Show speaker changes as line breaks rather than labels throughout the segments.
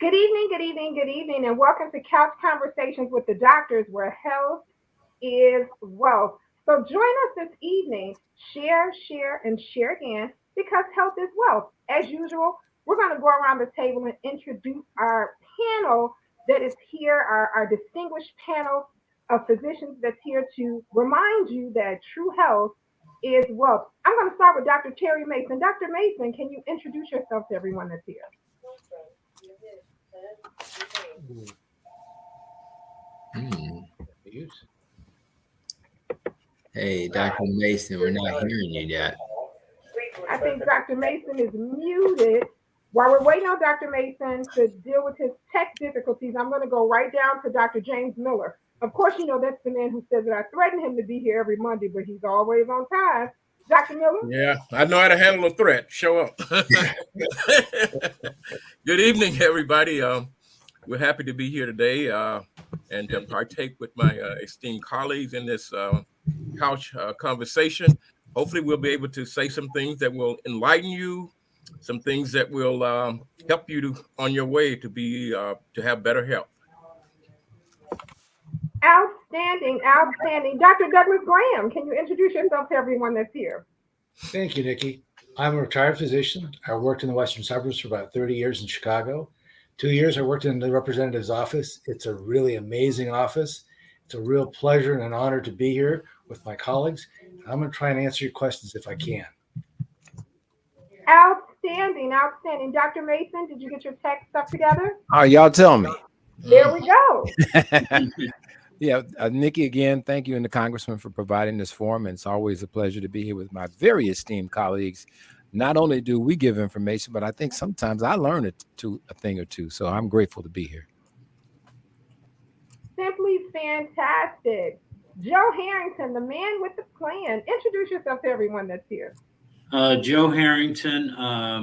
Good evening, good evening, good evening, and welcome to Couch Conversations with the Doctors, where health is wealth. So join us this evening, share, and share again, because health is wealth. As usual, we're going to go around the table and introduce our panel that is here, our distinguished panel of physicians that's here to remind you that true health is wealth. I'm going to start with Dr. Terry Mason. Dr. Mason, can you introduce yourself to everyone that's here?
Hey, Dr. Mason, we're not hearing you yet.
I think Dr. Mason is muted. While we're waiting on Dr. Mason to deal with his tech difficulties, I'm going to go right down to Dr. James Miller. Of course, you know that's the man who says that I threaten him to be here every Monday, but he's always on time. Dr. Miller?
Yeah, I know how to handle a threat. Show up. Good evening, everybody. We're happy to be here today and to partake with my esteemed colleagues in this couch conversation. Hopefully, we'll be able to say some things that will enlighten you, some things that will help you on your way to have better health.
Outstanding, outstanding. Dr. Douglas Graham, can you introduce yourself to everyone that's here?
Thank you, Nikki. I'm a retired physician. I worked in the Western suburbs for about 30 years in Chicago. 2 years I worked in the representative's office. It's a really amazing office. It's a real pleasure and an honor to be here with my colleagues. I'm going to try and answer your questions if I can.
Outstanding, outstanding. Dr. Mason, did you get your tech stuff together?
Y'all tell me.
There we go.
Yeah, Nikki, again, thank you and the Congressman for providing this forum. And it's always a pleasure to be here with my very esteemed colleagues. Not only do we give information, but I think sometimes I learn a thing or two. So I'm grateful to be here.
Simply fantastic. Joe Harrington, the man with the plan. Introduce yourself to everyone that's here.
Joe Harrington.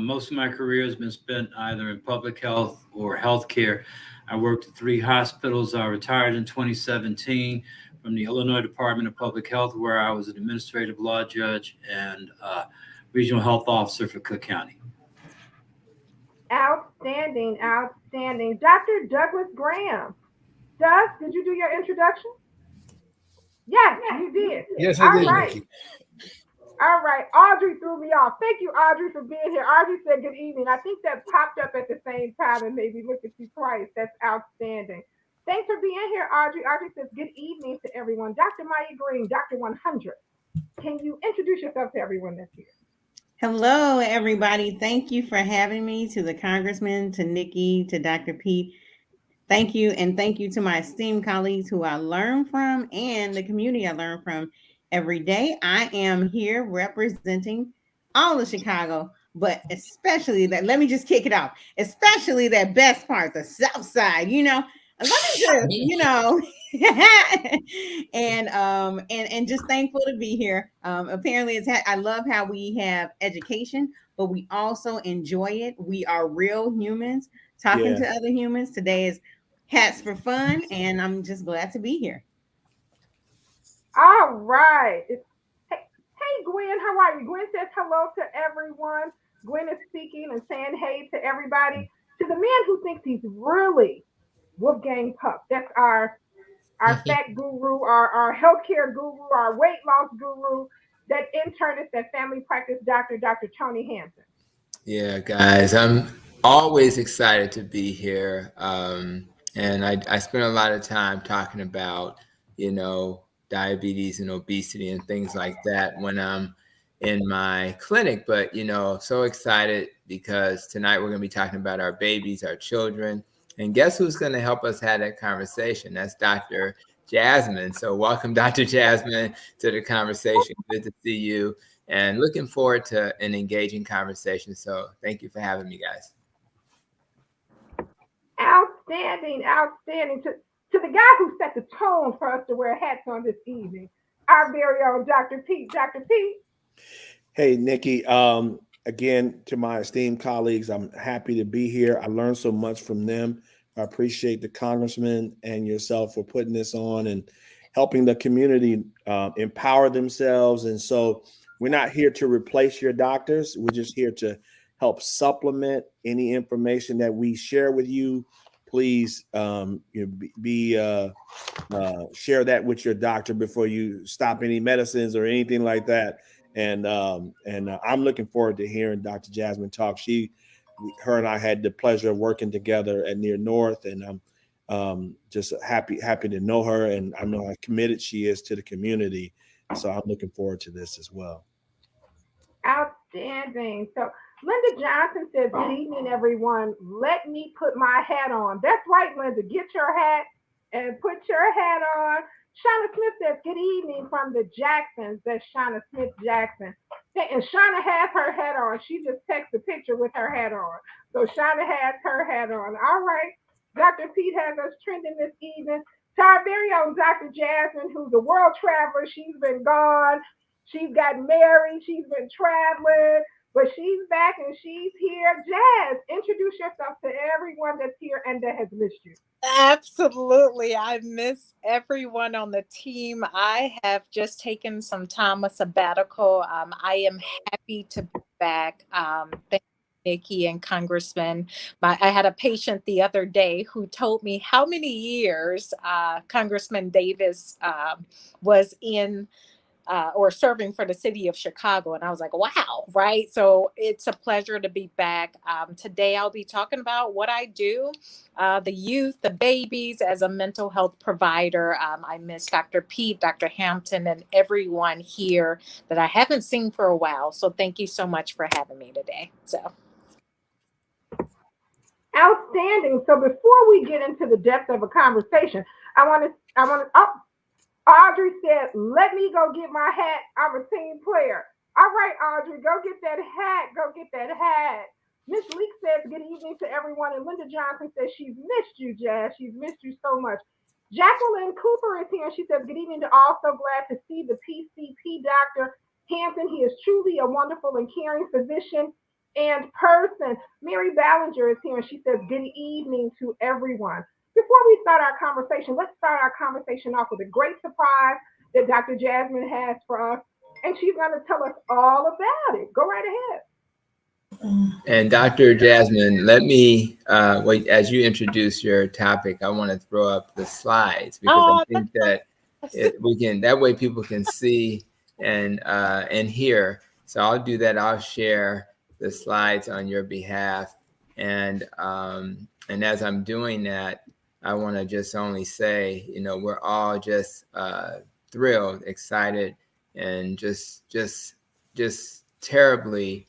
Most of my career has been spent either in public health or healthcare. I worked at 3 hospitals. I retired in 2017 from the Illinois Department of Public Health, where I was an administrative law judge and regional health officer for Cook County.
Outstanding, outstanding. Dr. Douglas Graham. Doug, did you do your introduction? Yes, you did.
Yes, I did,
right.
Nikki.
All right. Audrey threw me off. Thank you, Audrey, for being here. Audrey said good evening. I think that popped up at the same time and made me look at you twice. That's outstanding. Thanks for being here, Audrey. Audrey says good evening to everyone. Dr. Maya Green, Dr. 100. Can you introduce yourself to everyone that's here?
Hello, everybody. Thank you for having me, to the Congressman, to Nikki, to Dr. Pete. Thank you. And thank you to my esteemed colleagues who I learn from and the community I learn from every day. I am here representing all of Chicago, but especially that, let me just kick it off, especially that best part, the South Side, let me just, and just thankful to be here. Apparently I love how we have education, but we also enjoy it. We are real humans talking to other humans. Today is Hats for Fun, and I'm just glad to be here.
All right. Hey, Gwen, how are you? Gwen says hello to everyone. Gwen is speaking and saying hey to everybody. To the man who thinks he's really Wolfgang Puck. That's our fat guru, our healthcare guru, our weight loss guru, that internist, that family practice doctor, Dr. Tony Hansen.
Yeah, guys, I'm always excited to be here. And I spend a lot of time talking about, diabetes and obesity and things like that when I'm in my clinic. But, so excited because tonight we're going to be talking about our babies, our children. And guess who's going to help us have that conversation? That's Dr. Jasmine. So welcome, Dr. Jasmine, to the conversation. Good to see you. And looking forward to an engaging conversation. So thank you for having me, guys.
Outstanding, outstanding. To the guy who set the tone for us to wear hats on this evening, our very own Dr. Pete. Dr. Pete.
Hey, Nikki. Again, to my esteemed colleagues, I'm happy to be here. I learned so much from them. I appreciate the Congressman and yourself for putting this on and helping the community empower themselves. And so we're not here to replace your doctors. We're just here to help supplement any information that we share with you, please share that with your doctor before you stop any medicines or anything like that. And I'm looking forward to hearing Dr. Jasmine talk. Her and I had the pleasure of working together at Near North, and I'm just happy to know her, and I know how committed she is to the community. So I'm looking forward to this as well.
Outstanding. So Linda Johnson says, good evening, everyone. Let me put my hat on. That's right, Linda. Get your hat and put your hat on. Shauna Smith says, good evening from the Jacksons. That's Shauna Smith Jackson. And Shauna has her hat on. She just texted a picture with her hat on. So Shauna has her hat on. All right. Dr. Pete has us trending this evening. To our very own Dr. Jasmine, who's a world traveler. She's been gone. She's got married. She's been traveling. But she's back and she's here. Jazz, introduce yourself to everyone that's here and that has missed you.
Absolutely. I miss everyone on the team. I have just taken some time, a sabbatical. I am happy to be back. Thank you, Nikki and Congressman. I had a patient the other day who told me how many years Congressman Davis was in or serving for the city of Chicago. And I was like, wow, right? So it's a pleasure to be back. Today, I'll be talking about what I do, the youth, the babies as a mental health provider. I miss Dr. Pete, Dr. Hampton, and everyone here that I haven't seen for a while. So thank you so much for having me today. So.
Outstanding. So before we get into the depth of a conversation, Audrey said, let me go get my hat. I'm a team player. All right, Audrey, go get that hat. Go get that hat. Miss Leek says, good evening to everyone. And Linda Johnson says, she's missed you, Jazz. She's missed you so much. Jacqueline Cooper is here. She says, good evening to all. So glad to see the PCP Dr. Hampton. He is truly a wonderful and caring physician and person. Mary Ballinger is here. And she says, good evening to everyone. Before we start our conversation, let's start our conversation off with a great surprise that Dr. Jasmine has for us, and she's going to tell us all about it. Go right ahead.
And Dr. Jasmine, let me, wait, as you introduce your topic, I want to throw up the slides because I think that that way people can see and hear. So I'll do that. I'll share the slides on your behalf. And as I'm doing that, I want to just only say, we're all just thrilled, excited, and just terribly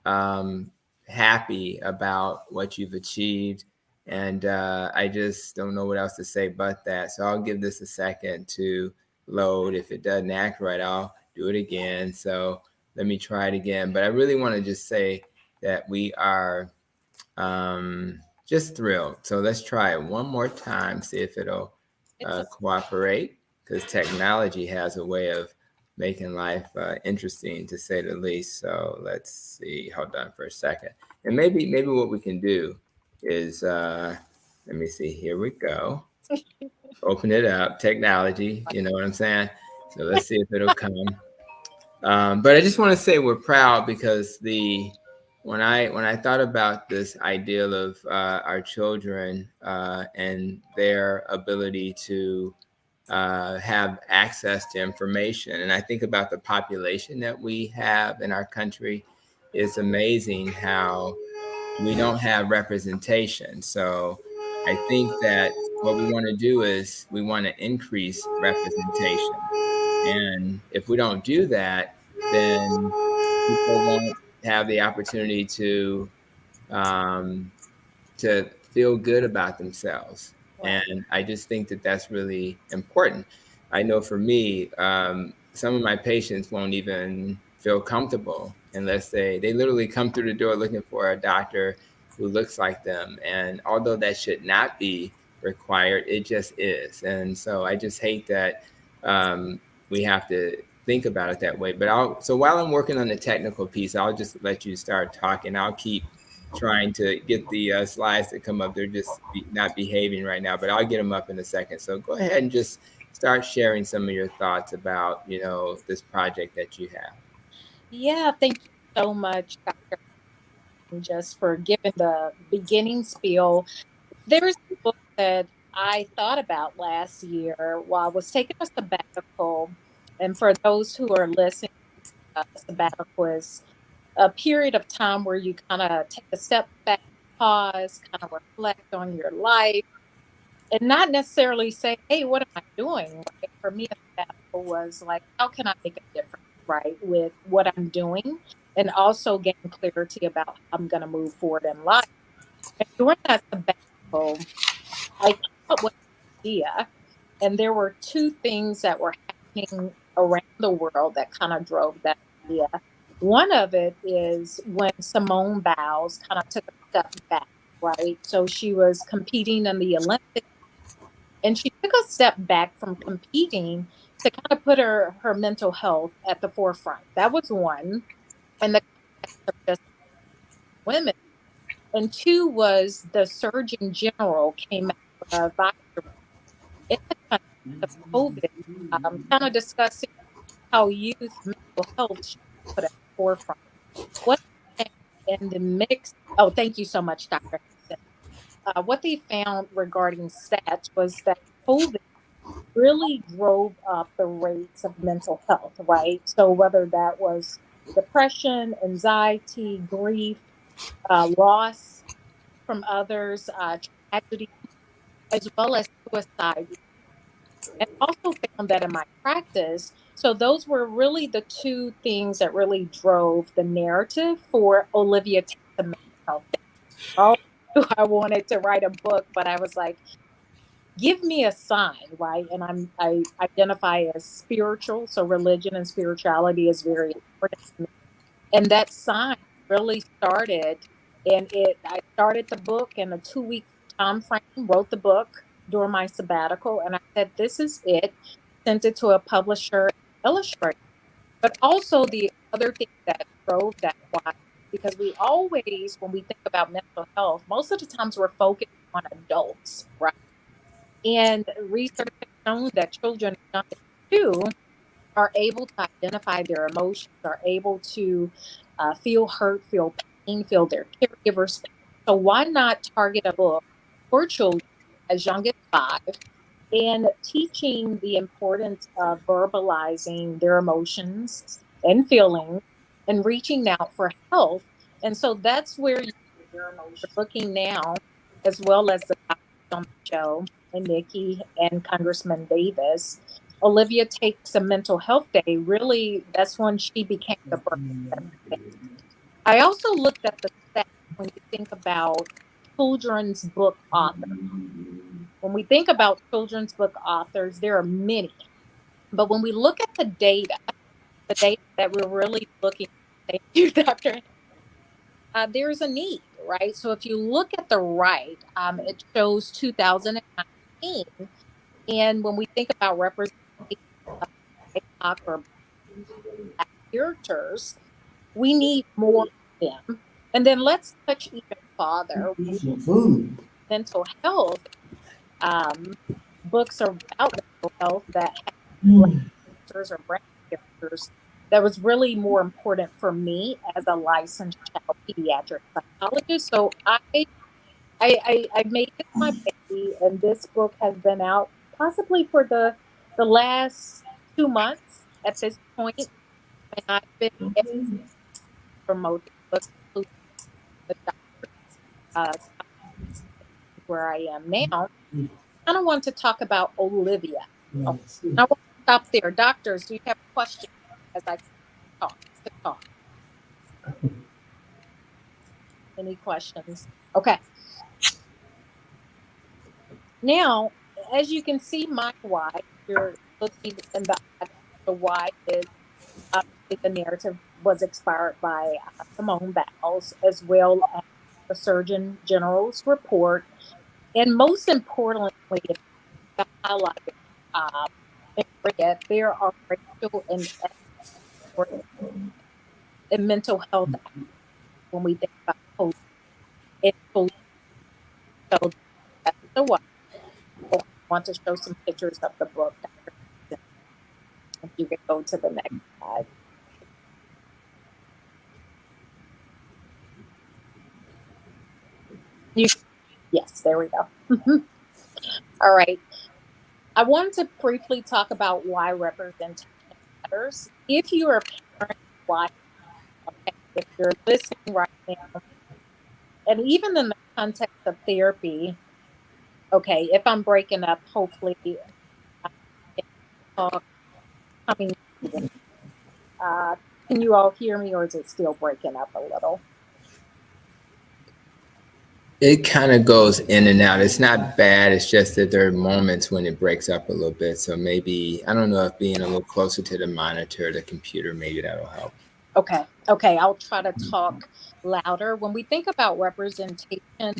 happy about what you've achieved. And I just don't know what else to say but that. So I'll give this a second to load. If it doesn't act right, I'll do it again. So let me try it again. But I really want to just say that we are just thrilled. So let's try it one more time, see if it'll cooperate, because technology has a way of making life interesting, to say the least. So let's see. Hold on for a second. And maybe what we can do is, let me see. Here we go. Open it up. Technology. You know what I'm saying? So let's see if it'll come. But I just want to say we're proud because when I thought about this ideal of our children and their ability to have access to information, and I think about the population that we have in our country, it's amazing how we don't have representation. So I think that what we want to do is we want to increase representation. And if we don't do that, then people won't have the opportunity to feel good about themselves. And I just think that that's really important. I know for me, some of my patients won't even feel comfortable unless they literally come through the door looking for a doctor who looks like them. And although that should not be required, it just is. And so I just hate that we have to think about it that way. But so while I'm working on the technical piece, I'll just let you start talking. I'll keep trying to get the slides to come up. They're just not behaving right now, but I'll get them up in a second. So go ahead and just start sharing some of your thoughts about, this project that you have.
Yeah, thank you so much, Dr. just for giving the beginning spiel. There's a book that I thought about last year while I was taking a sabbatical. And for those who are listening, sabbatical is a period of time where you kind of take a step back, pause, kind of reflect on your life, and not necessarily say, hey, what am I doing? Right? For me, a sabbatical was like, how can I make a difference, right, with what I'm doing, and also gain clarity about how I'm going to move forward in life. And during that sabbatical, I came up with an idea, and there were two things that were happening around the world that kind of drove that idea. One of it is when Simone Biles kind of took a step back, right? So she was competing in the Olympics, and she took a step back from competing to kind of put her mental health at the forefront. That was one. And the context of just women. And two was the Surgeon General came out with a advisory in the context of COVID, kind of discussing how youth mental health should be put at the forefront. What they found in the mix, oh, thank you so much, Dr. Hanson. What they found regarding stats was that COVID really drove up the rates of mental health, right? So whether that was depression, anxiety, grief, loss from others, tragedy, as well as suicide. And also found that in my practice. So those were really the two things that really drove the narrative for Olivia Takes the Mental Health. I knew I wanted to write a book, but I was like, give me a sign, right? And I identify as spiritual, so religion and spirituality is very important to me. And that sign really started, and it I started the book in a 2 week time frame, wrote the book during my sabbatical, and I said, this is it. Sent it to a publisher, illustrator. But also the other thing that drove that why, because we always, when we think about mental health, most of the times we're focused on adults, right? And research has shown that children young too are able to identify their emotions, are able to feel hurt, feel pain, feel their caregivers. So why not target a book for children as young as 5 and teaching the importance of verbalizing their emotions and feelings and reaching out for help. And so that's where you're looking now, as well as the doctors on the show, and Nikki and Congressman Davis. Olivia Takes a Mental Health Day. Really, that's when she became the birth. I also looked at the stats when you think about children's book authors. When we think about children's book authors, there are many. But when we look at the data that we're really looking at, thank you, Dr. There's a need, right? So if you look at the right, it shows 2019. And when we think about representation of BIPOC or Black characters, we need more of them. And then let's touch even farther. Mental health, um, books are about mental health that have Black characters or brown characters. That was really more important for me as a licensed child pediatric psychologist. So I made it my baby, and this book has been out possibly for the last 2 months at this point, and I've been promoting books the uh, where I am now. I don't want to talk about Olivia. Okay. I want to stop there. Doctors, do you have questions as I talk? Any questions? Okay. Now, as you can see, my why, you're looking in the why is the narrative was inspired by Simone Biles, as well as the Surgeon General's report, and most importantly, to highlight uh, there are racial and mental health when we think about COVID. So that's the why. I want to show some pictures of the book. If you could go to the next slide. Yes, there we go. All right. I wanted to briefly talk about why representation matters. If you're a parent, why? Okay, if you're listening right now, and even in the context of therapy, okay, if I'm breaking up, hopefully I can talk coming. Uh, can you all hear me, or is it still breaking up a little?
It kind of goes in and out. It's not bad. It's just that there are moments when it breaks up a little bit. So maybe, I don't know, if being a little closer to the monitor, the computer, maybe that'll help.
Okay, I'll try to talk louder. When we think about representation,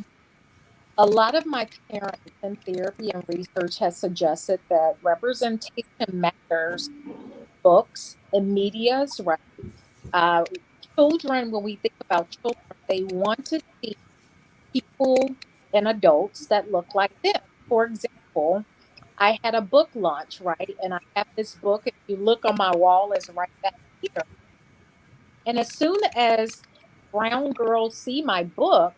a lot of my parents in therapy and research has suggested that representation matters. Books and medias, right? Uh, Children, when we think about children, they want to see people and adults that look like them. For example, I had a book launch, right? And I have this book. If you look on my wall, it's right back here. And as soon as brown girls see my book,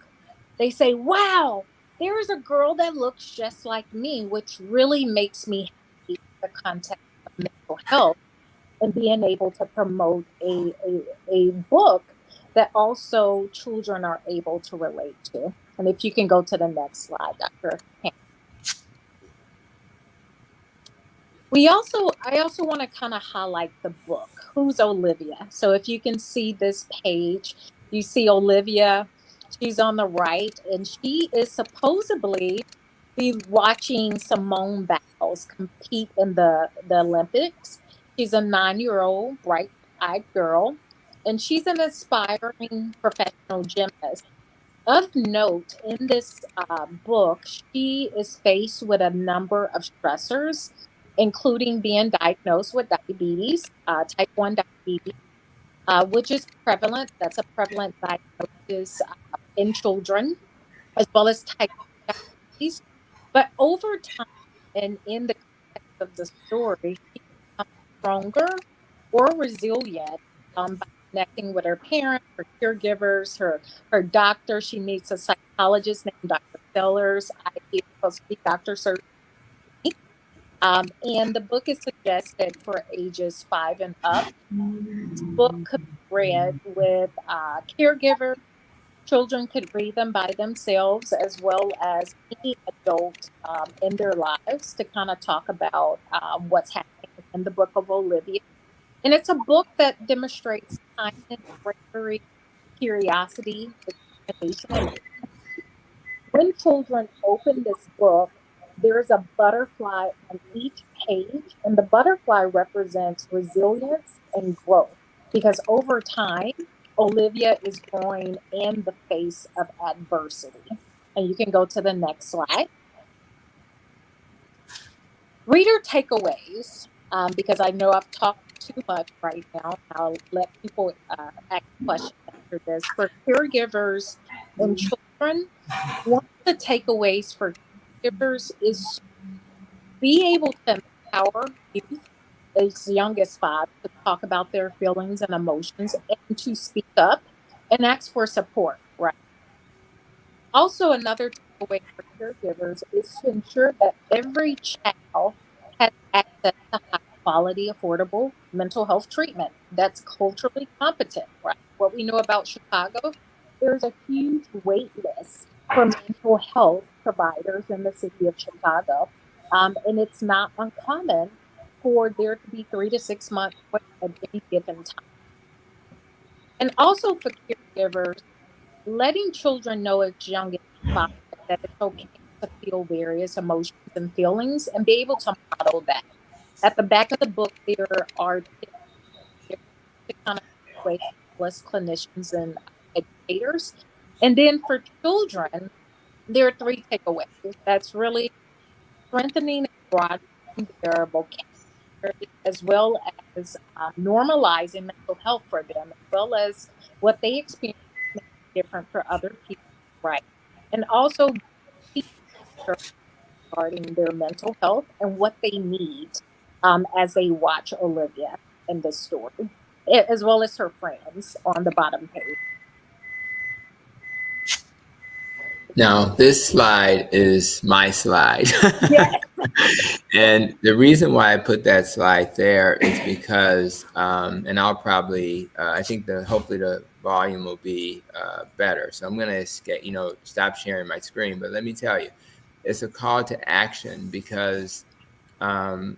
they say, wow, there is a girl that looks just like me, which really makes me happy in the context of mental health and being able to promote a book that also children are able to relate to. And if you can go to the next slide, Dr. Ham. I also want to kind of highlight the book. Who's Olivia? So if you can see this page, you see Olivia, she's on the right, and she is supposedly be watching Simone Biles compete in the Olympics. She's a 9-year-old, bright-eyed girl, and she's an aspiring professional gymnast. Of note, in this book, she is faced with a number of stressors, including being diagnosed with diabetes, type 1 diabetes, which is prevalent. That's a prevalent diagnosis in children, as well as type 2 diabetes. But over time, and in the context of the story, she becomes stronger or resilient by connecting with her parents, her caregivers, her doctor. She meets a psychologist named Dr. Sellers. He is supposed to be Dr. Searcy-Pate. And the book is suggested for ages 5 and up. This book could be read with caregivers. Children could read them by themselves, as well as any adult in their lives, to kind of talk about what's happening in the book of Olivia. And it's a book that demonstrates kindness, bravery, curiosity, determination, and when children open this book, there is a butterfly on each page, and the butterfly represents resilience and growth because over time, Olivia is growing in the face of adversity. And you can go to the next slide. Reader takeaways, because I know I've talked too much right now. I'll let people ask questions after this. For caregivers and children, one of the takeaways for caregivers is be able to empower youth as young as 5 to talk about their feelings and emotions and to speak up and ask for support, right? Also, another takeaway for caregivers is to ensure that every child has access to high quality, affordable mental health treatment that's culturally competent, right? What we know about Chicago, there's a huge wait list for mental health providers in the city of Chicago. And it's not uncommon for there to be 3 to 6 months wait at any given time. And also for caregivers, letting children know as young as 5 that it's okay to feel various emotions and feelings and be able to model that. At the back of the book, there are tips to kind of persuade us clinicians and educators. And then for children, there are 3 takeaways. That's really strengthening and broadening their vocabulary, as well as normalizing mental health for them, as well as what they experience may be different for other people, right? And also regarding their mental health and what they need as they watch Olivia in this story, as well as her friends on the bottom page.
Now, this slide is my slide.
Yes.
And the reason why I put that slide there is because, and I'll probably, I think hopefully the volume will be better. So I'm going to stop sharing my screen. But let me tell you, it's a call to action because I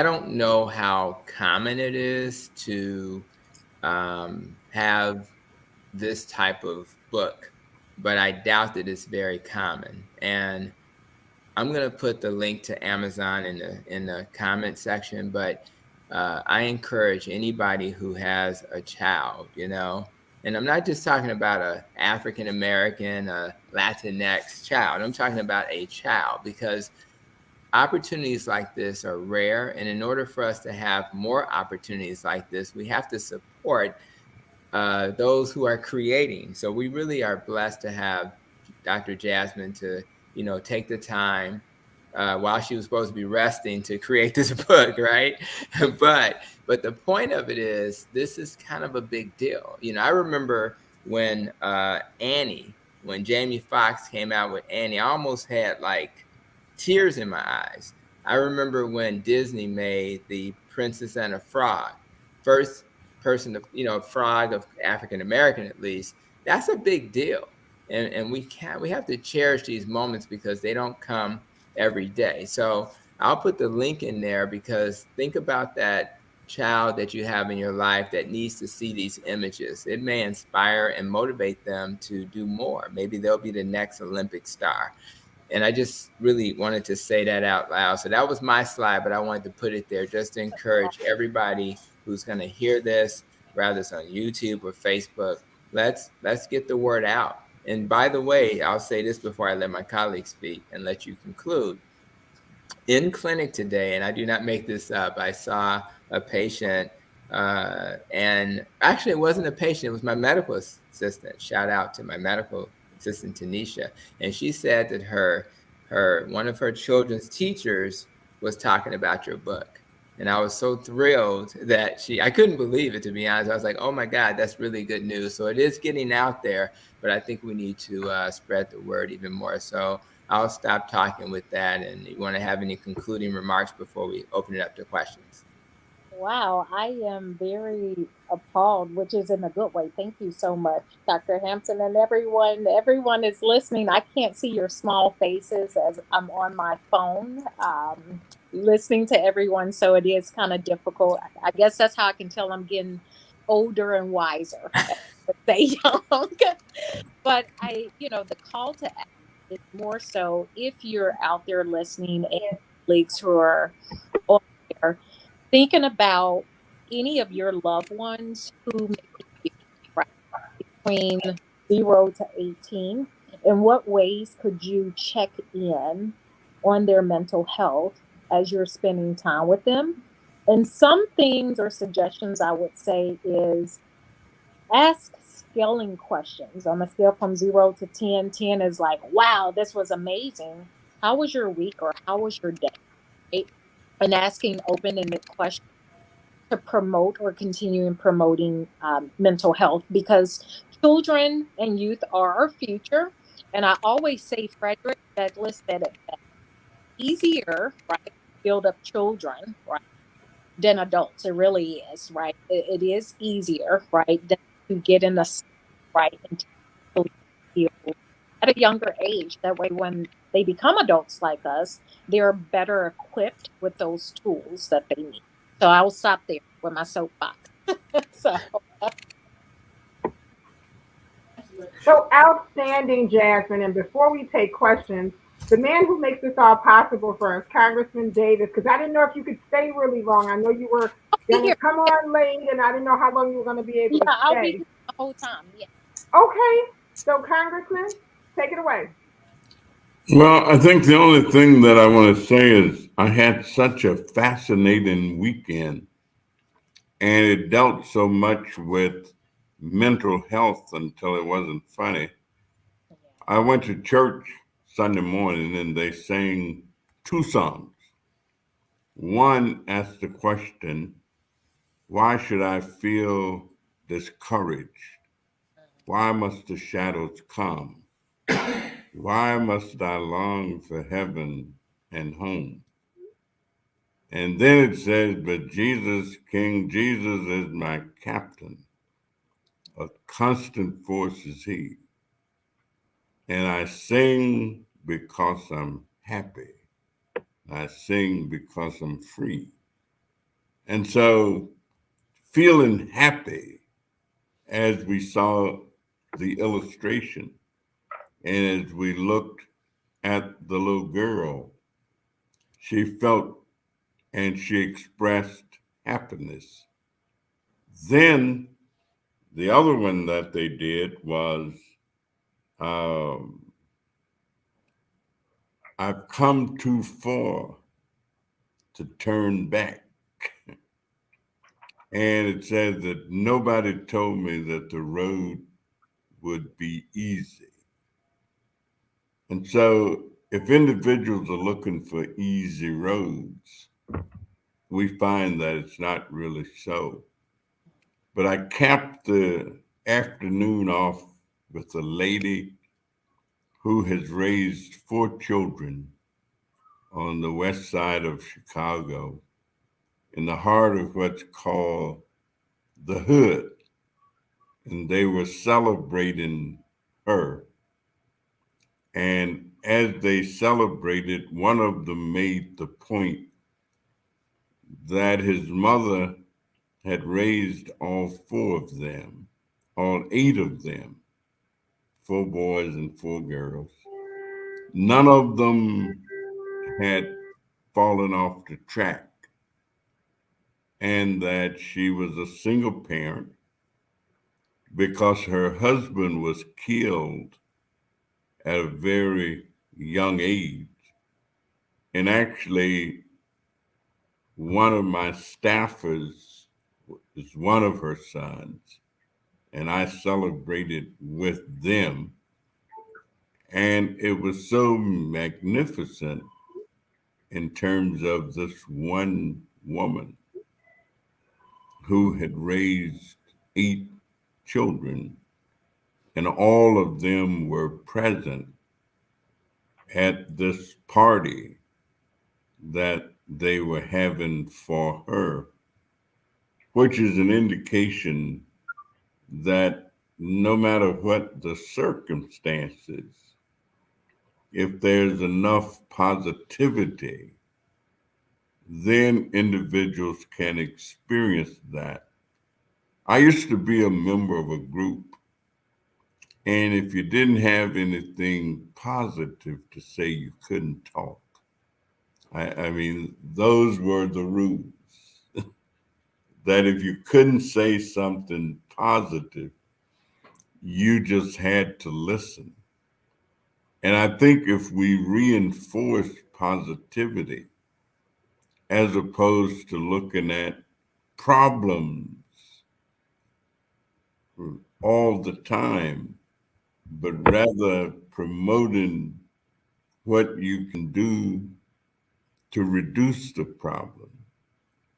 don't know how common it is to have this type of book, but I doubt that it's very common. And I'm going to put the link to Amazon in the comment section, but I encourage anybody who has a child, and I'm not just talking about a African American, Latinx child. I'm talking about a child, because opportunities like this are rare. And in order for us to have more opportunities like this, we have to support those who are creating. So we really are blessed to have Dr. Jasmine to, take the time while she was supposed to be resting to create this book, right? but the point of it is, this is kind of a big deal. I remember when when Jamie Foxx came out with Annie, I almost had like tears in my eyes. I remember when Disney made The Princess and the Frog, first person to, frog of African American at least. That's a big deal. And we have to cherish these moments because they don't come every day. So I'll put the link in there, because think about that child that you have in your life that needs to see these images. It may inspire and motivate them to do more. Maybe they'll be the next Olympic star. And I just really wanted to say that out loud. So that was my slide, but I wanted to put it there just to encourage everybody who's going to hear this, whether it's on YouTube or Facebook. Let's get the word out. And by the way, I'll say this before I let my colleagues speak and let you conclude. In clinic today, and I do not make this up, I saw a patient, and actually it wasn't a patient, it was my medical assistant. Shout out to my medical assistant, Tanisha. And she said that one of her children's teachers was talking about your book. And I was so thrilled that I couldn't believe it, to be honest. I was like, oh my God, that's really good news. So it is getting out there, but I think we need to spread the word even more. So I'll stop talking with that. And you want to have any concluding remarks before we open it up to questions?
Wow, I am very appalled, which is in a good way. Thank you so much, Dr. Hampton, and everyone. Everyone is listening. I can't see your small faces as I'm on my phone listening to everyone, so it is kind of difficult. I guess that's how I can tell I'm getting older and wiser. Stay young. But the call to action is more so if you're out there listening, and colleagues who are on there, thinking about any of your loved ones who may be between 0 to 18, in what ways could you check in on their mental health as you're spending time with them? And some things or suggestions I would say is ask scaling questions on a scale from 0 to 10. 10 is like, wow, this was amazing. How was your week, or how was your day? Right? And asking open-ended questions to promote or continue in promoting mental health, because children and youth are our future. And I always say, Frederick Douglass said it best, easier, right, to build up children, right, than adults. It really is, right? It is easier, right, than to get in the right and at a younger age. That way, when they become adults like us, they're better equipped with those tools that they need. So I'll stop there with my soapbox.
So outstanding, Jasmine. And before we take questions, the man who makes this all possible for us, Congressman Davis, because I didn't know if you could stay really long. I know you were going to come on late, and I didn't know how long you were going to be able to stay.
I'll be here the whole time. Yeah.
Okay. So, Congressman, take it away.
Well, I think the only thing that I want to say is I had such a fascinating weekend, and it dealt so much with mental health until it wasn't funny. I went to church Sunday morning and they sang 2 songs. One asked the question, why should I feel discouraged? Why must the shadows come? Why must I long for heaven and home? And then it says, but Jesus, King Jesus is my captain. A constant force is he. And I sing because I'm happy. I sing because I'm free. And so feeling happy as we saw the illustration and as we looked at the little girl, she felt and she expressed happiness. Then the other one that they did was, I've come too far to turn back. And it says that nobody told me that the road would be easy. And so if individuals are looking for easy roads, we find that it's not really so. But I capped the afternoon off with a lady who has raised 4 children on the west side of Chicago in the heart of what's called the hood. And they were celebrating her. And as they celebrated, one of them made the point that his mother had raised all 4 of them, all 8 of them, 4 boys and 4 girls. None of them had fallen off the track, and that she was a single parent because her husband was killed at a very young age. And actually, one of my staffers is one of her sons, and I celebrated with them. And it was so magnificent in terms of this one woman who had raised 8 children, and all of them were present at this party that they were having for her, which is an indication that no matter what the circumstances, if there's enough positivity, then individuals can experience that. I used to be a member of a group, and if you didn't have anything positive to say, you couldn't talk. I mean, those were the rules. That if you couldn't say something positive, you just had to listen. And I think if we reinforce positivity, as opposed to looking at problems all the time, but rather promoting what you can do to reduce the problem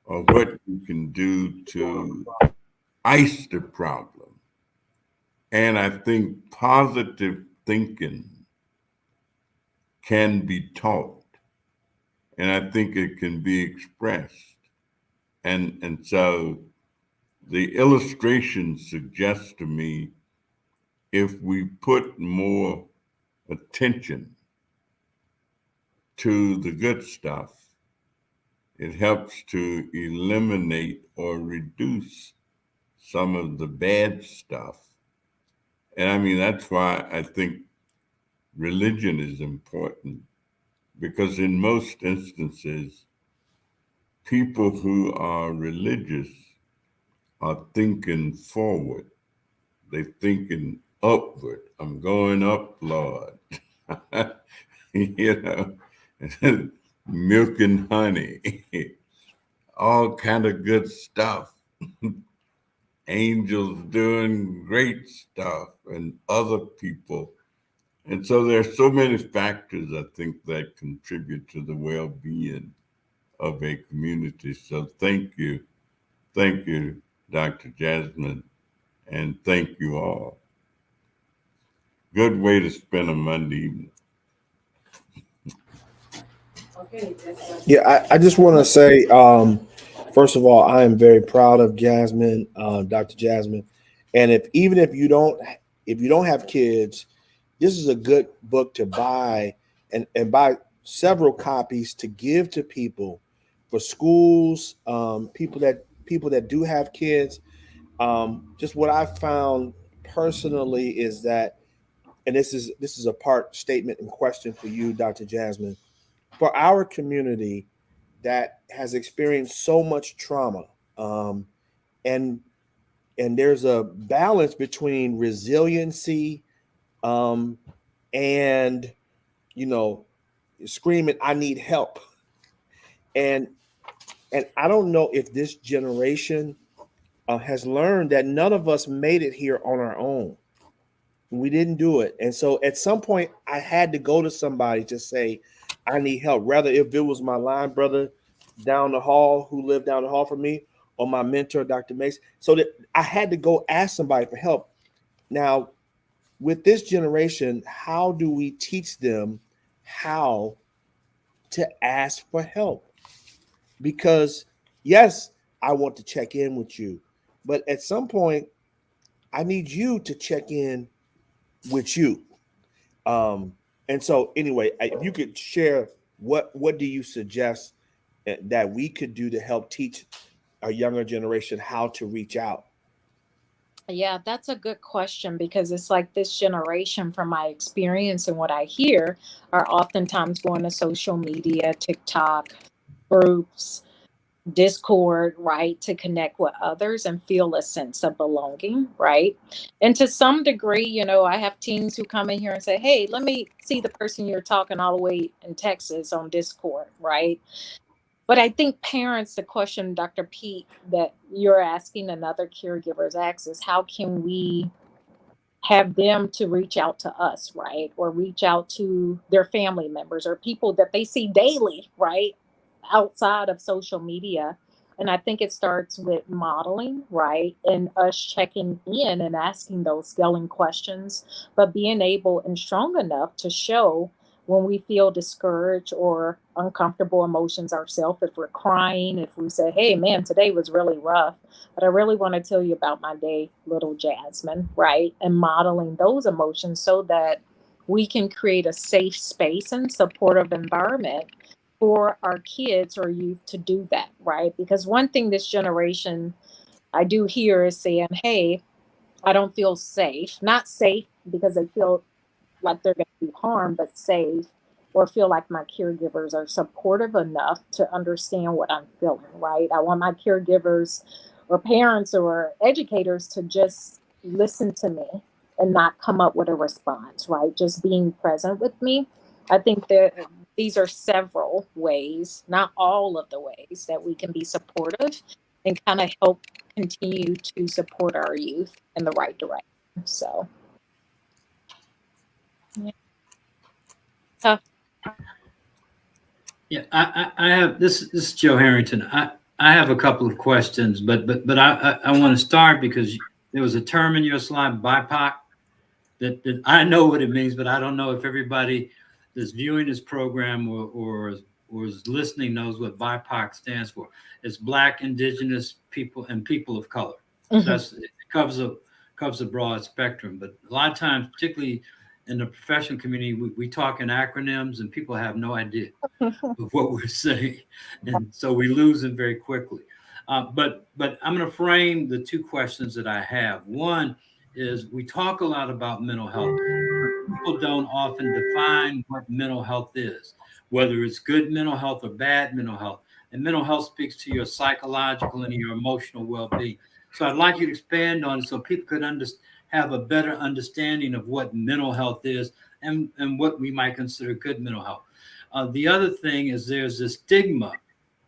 or what you can do to ice the problem. And I think positive thinking can be taught, and I think it can be expressed. And so the illustration suggests to me if we put more attention to the good stuff, it helps to eliminate or reduce some of the bad stuff. And I mean, that's why I think religion is important, because in most instances, people who are religious are thinking forward. They're thinking upward. I'm going up, Lord. You know, milk and honey, all kind of good stuff. Angels doing great stuff, and other people. And so there's so many factors, I think, that contribute to the well-being of a community. So thank you, Dr. Jasmine, and thank you all. Good way to spend a Monday evening.
Yeah, I just want to say, first of all, I am very proud of Jasmine, Dr. Jasmine, and even if you don't have kids, this is a good book to buy and buy several copies to give to people for schools, people that do have kids. Just what I found personally is that, and this is a part statement and question for you, Dr. Jasmine, for our community that has experienced so much trauma, and there's a balance between resiliency, and screaming, "I need help," and I don't know if this generation has learned that none of us made it here on our own. We didn't do it. And so at some point, I had to go to somebody to say, I need help, rather if it was my line brother down the hall who lived down the hall from me, or my mentor, Dr. Mace. So that I had to go ask somebody for help. Now, with this generation, how do we teach them how to ask for help? Because yes, I want to check in with you, but at some point, I need you to check in with you. And so anyway, if you could share what do you suggest that we could do to help teach our younger generation how to reach out?
Yeah, that's a good question, because it's like this generation, from my experience and what I hear, are oftentimes going to social media, TikTok, groups, Discord, right, to connect with others and feel a sense of belonging, right? And to some degree, I have teens who come in here and say, "Hey, let me see the person you're talking all the way in Texas on Discord," right? But I think parents, the question, Dr. Pete, that you're asking and other caregivers ask is, how can we have them to reach out to us, right? Or reach out to their family members or people that they see daily, right? Outside of social media. And I think it starts with modeling, right? And us checking in and asking those scaling questions, but being able and strong enough to show when we feel discouraged or uncomfortable emotions ourselves. If we're crying, if we say, "Hey, man, today was really rough, but I really want to tell you about my day, little Jasmine," right? And modeling those emotions so that we can create a safe space and supportive environment for our kids or youth to do that, right? Because one thing this generation I do hear is saying, "Hey, I don't feel safe." Not safe because they feel like they're going to do harm, but safe, or feel like my caregivers are supportive enough to understand what I'm feeling, right? I want my caregivers or parents or educators to just listen to me and not come up with a response, right? Just being present with me. I think that these are several ways, not all of the ways, that we can be supportive and kind of help continue to support our youth in the right direction. So, yeah. Tough.
Yeah, I have this is Joe Harrington. I have a couple of questions, but I want to start because there was a term in your slide, BIPOC, that I know what it means, but I don't know if everybody that's viewing this program or is listening knows what BIPOC stands for. It's Black, Indigenous people, and people of color.
Mhm.
So it covers a broad spectrum, but a lot of times, particularly in the professional community, we talk in acronyms and people have no idea of what we're saying, and so we lose them very quickly. But I'm going to frame the two questions that I have. One is, we talk a lot about mental health, but people don't often define what mental health is, whether it's good mental health or bad mental health. And mental health speaks to your psychological and your emotional well-being. So I'd like you to expand on it so people could have a better understanding of what mental health is and what we might consider good mental health. The other thing is, there's a stigma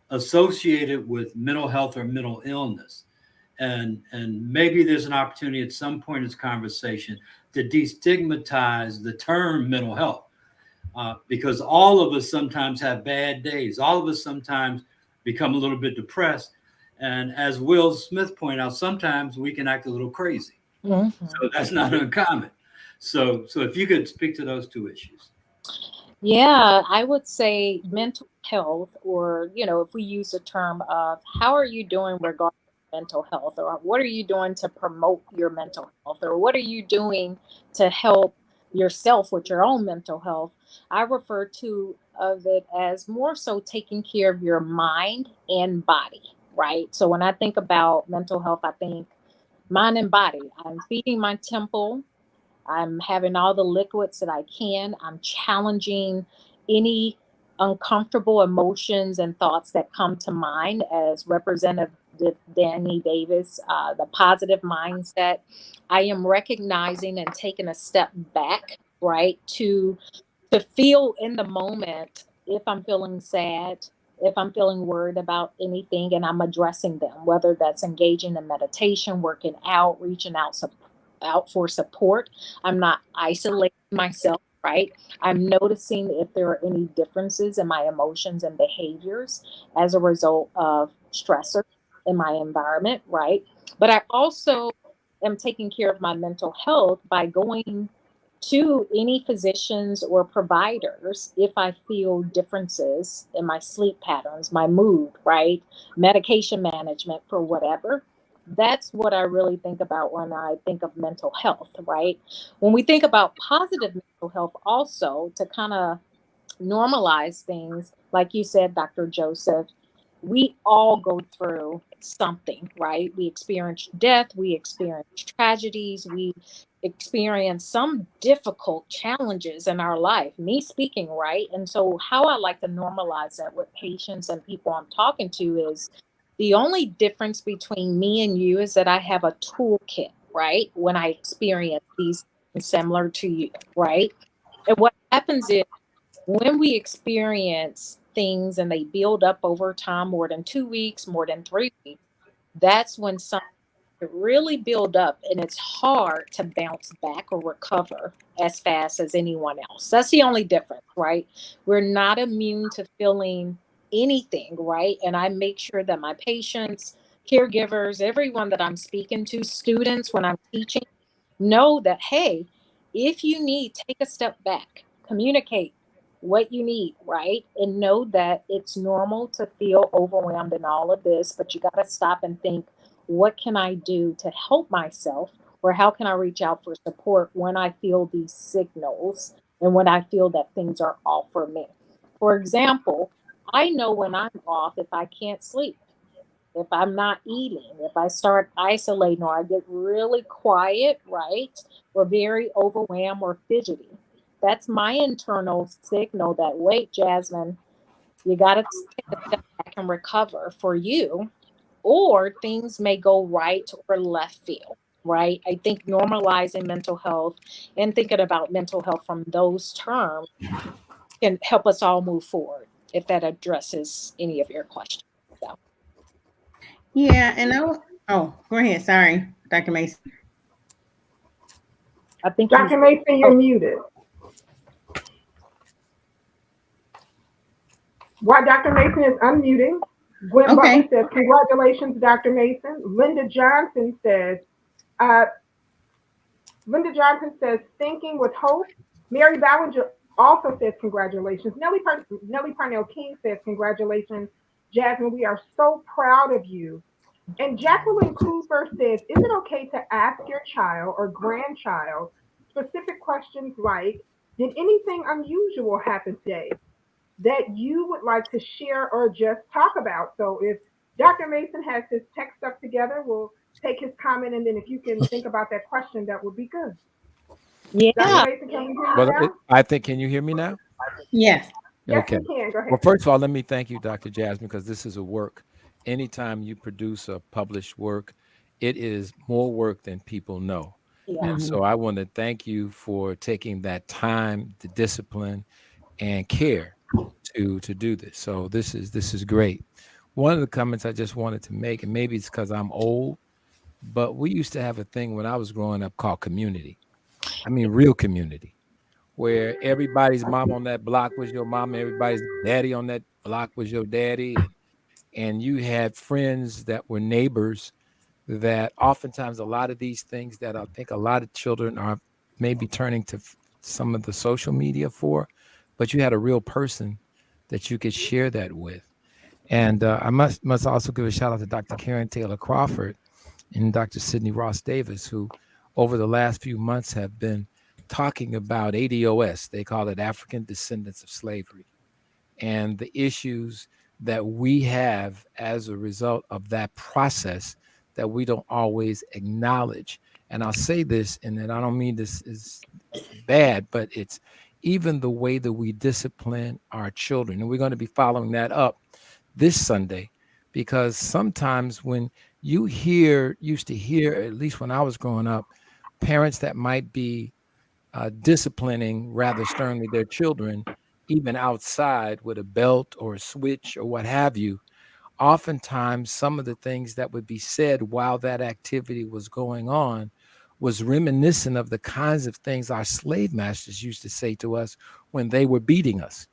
associated with mental health or mental illness. And maybe there's an opportunity at some point in this conversation to destigmatize the term mental health, because all of us sometimes have bad days. All of us sometimes become a little bit depressed. And as Will Smith pointed out, sometimes we can act a little crazy.
Mhm.
So that's not uncommon. So if you could speak to those two issues.
Yeah, I would say mental health, or, if we use the term of how are you doing regarding mental health, or what are you doing to promote your mental health, or what are you doing to help yourself with your own mental health? I refer to of it as more so taking care of your mind and body, right? So when I think about mental health, I think mind and body. I'm feeding my temple. I'm having all the liquids that I can. I'm challenging any uncomfortable emotions and thoughts that come to mind, as Representative Danny Davis, the positive mindset. I am recognizing and taking a step back, right, to feel in the moment if I'm feeling sad, if I'm feeling worried about anything, and I'm addressing them, whether that's engaging in meditation, working out, reaching out for support. I'm not isolating myself, right? I'm noticing if there are any differences in my emotions and behaviors as a result of stressors in my environment, right? But I also am taking care of my mental health by going to any physicians or providers if I feel differences in my sleep patterns, my mood, right? Medication management for whatever. That's what I really think about when I think of mental health, right? When we think about positive mental health, also to kind of normalize things, like you said, Dr. Joseph, we all go through something, right? We experience death, we experience tragedies, we experience some difficult challenges in our life, me speaking, right? And so, how I like to normalize that with patients and people I'm talking to is the only difference between me and you is that I have a toolkit, right? When I experience these things similar to you, right? And what happens is, when we experience things and they build up over time, more than 2 weeks, more than 3 weeks, that's when something really build up, and it's hard to bounce back or recover as fast as anyone else. That's the only difference, right? We're not immune to feeling anything, right? And I make sure that my patients, caregivers, everyone that I'm speaking to, students, when I'm teaching, know that, hey, if you need, take a step back, communicate what you need, right? And know that it's normal to feel overwhelmed in all of this, but you got to stop and think, what can I do to help myself? Or how can I reach out for support when I feel these signals and when I feel that things are off for me? For example, I know when I'm off if I can't sleep, if I'm not eating, if I start isolating, or I get really quiet, right? Or very overwhelmed or fidgety. That's my internal signal that, wait, Jasmine, you got to take a step back and recover for you, or things may go right or left field, right? I think normalizing mental health and thinking about mental health from those terms can help us all move forward, if that addresses any of your questions. So
Yeah, and oh, go ahead. Sorry, Dr. Mason.
I think
Dr. Mason, you're muted. While Dr. Mason is unmuting, Gwen Butler
Okay.
says, congratulations, Dr. Mason. Uh, Linda Johnson says, thinking with hope. Mary Ballinger also says, congratulations. Nellie Parnell King says, congratulations, Jasmine. We are so proud of you. And Jacqueline Cooper says, is it okay to ask your child or grandchild specific questions like, did anything unusual happen today that you would like to share or just talk about? So if Dr. Mason has his text stuff together, we'll take his comment, and then if you can think about that question, that would be good. Dr.
yeah.
Mason, can you hear me
Well,
now?
I think, can you hear me now?
Yes.
Yes,
Okay.
we can. Go ahead.
Well, first of all, let me thank you, Dr. Jasmine, because this is a work. Anytime you produce a published work, it is more work than people know.
Yeah.
And so I want to thank you for taking that time, the discipline, and care to do this. So this is great. One of the comments I just wanted to make, and maybe it's because I'm old, but we used to have a thing when I was growing up called community. I mean, real community, where everybody's mom on that block was your mom, everybody's daddy on that block was your daddy, and you had friends that were neighbors. That oftentimes a lot of these things that I think a lot of children are maybe turning to some of the social media for, but you had a real person that you could share that with. And I must also give a shout out to Dr. Karen Taylor Crawford and Dr. Sidney Ross Davis, who over the last few months have been talking about ADOS. They call it African Descendants of Slavery, and the issues that we have as a result of that process that we don't always acknowledge. And I'll say this, and then I don't mean this is bad, but it's even the way that we discipline our children. And we're going to be following that up this Sunday, because sometimes when you used to hear, at least when I was growing up, parents that might be disciplining rather sternly their children, even outside with a belt or a switch or what have you, oftentimes some of the things that would be said while that activity was going on was reminiscent of the kinds of things our slave masters used to say to us when they were beating us.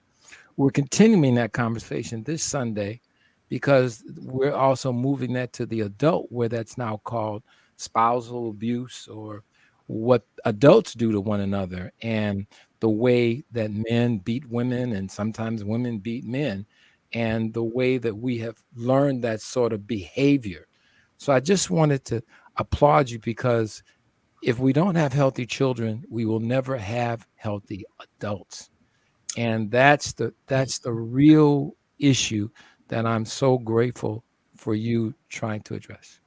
We're continuing that conversation this Sunday because we're also moving that to the adult, where that's now called spousal abuse, or what adults do to one another, and the way that men beat women and sometimes women beat men, and the way that we have learned that sort of behavior. So I just wanted to applaud you, because if we don't have healthy children, we will never have healthy adults. And that's the real issue that I'm so grateful for you trying to address.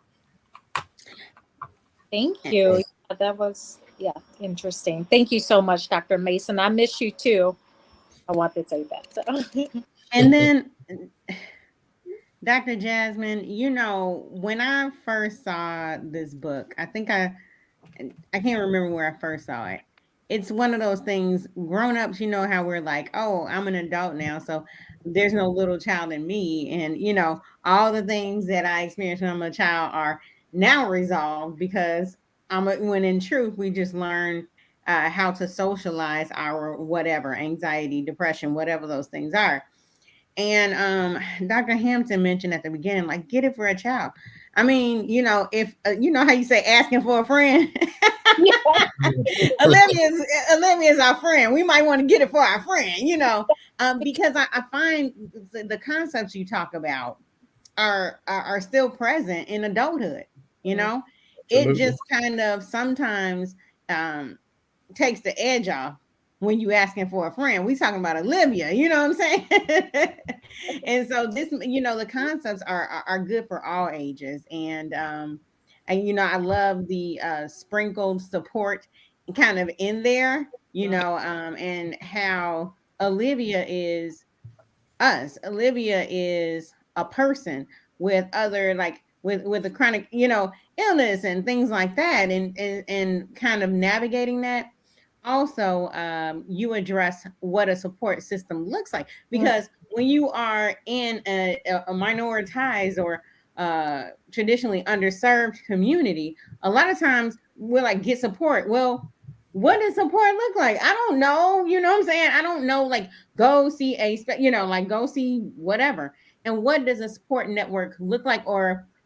Thank you. Yeah, that was interesting. Thank you so much, Dr. Mason. I miss you too. I want to say that. So.
And then, Dr. Jasmine, when I first saw this book, I think I can't remember where I first saw it. It's one of those things, grown-ups, how we're like, oh, I'm an adult now, so there's no little child in me. And, all the things that I experienced when I'm a child are now resolved, because when in truth, we just learn how to socialize our whatever, anxiety, depression, whatever those things are. And Dr. Hampton mentioned at the beginning, like, get it for a child. I mean, if you know how you say asking for a friend. Olivia's our friend. We might want to get it for our friend, because I find the concepts you talk about are still present in adulthood.
Absolutely.
It just kind of sometimes takes the edge off when you asking for a friend. We talking about Olivia, you know what I'm saying? And so this, the concepts are good for all ages. And I love the sprinkled support kind of in there, and how Olivia is us. Olivia is a person with other, like, with a chronic, illness and things like that, and kind of navigating that. Also, you address what a support system looks like, because when you are in a minoritized or traditionally underserved community, a lot of times we're like, get support. Well, what does support look like? I don't know. You know what I'm saying? I don't know. Like, go see like, go see whatever. And what does a support network look like?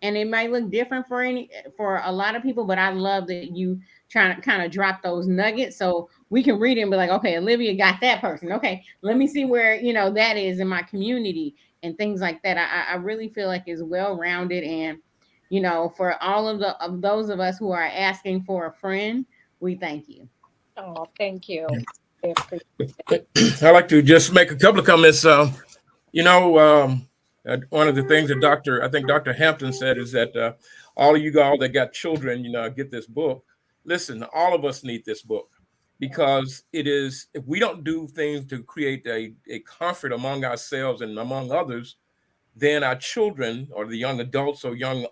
And it might look different for a lot of people, but I love that you trying to kind of drop those nuggets so we can read it and be like, okay, Olivia got that person. Okay, let me see where, that is in my community and things like that. I really feel like it's well-rounded. And, for all of those of us who are asking for a friend, we thank you.
Oh, thank you.
I'd like to just make a couple of comments. One of the things that I think Dr. Hampton said is that all of you all that got children, get this book. Listen, all of us need this book, because if we don't do things to create a comfort among ourselves and among others, then our children or the young adults or young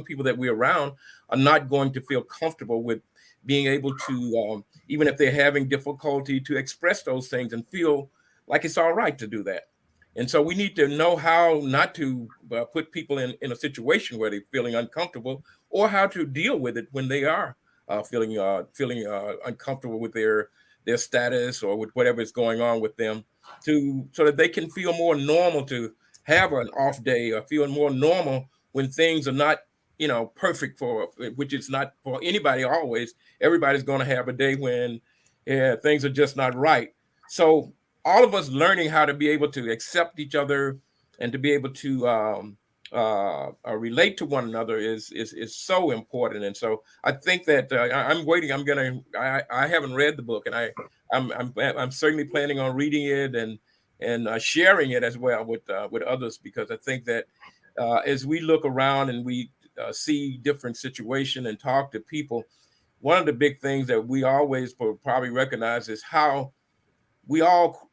people that we're around are not going to feel comfortable with being able to, even if they're having difficulty, to express those things and feel like it's all right to do that. And so we need to know how not to put people in a situation where they're feeling uncomfortable, or how to deal with it when they are feeling uncomfortable with their status or with whatever is going on with them, so that they can feel more normal, to have an off day, or feel more normal when things are not perfect for, which is not for anybody always. Everybody's going to have a day when things are just not right. So all of us learning how to be able to accept each other and to be able to relate to one another is so important. And so I think that I'm waiting. I haven't read the book, and I'm certainly planning on reading it and sharing it as well with others, because I think that as we look around and we see different situations and talk to people, one of the big things that we always probably recognize is how we all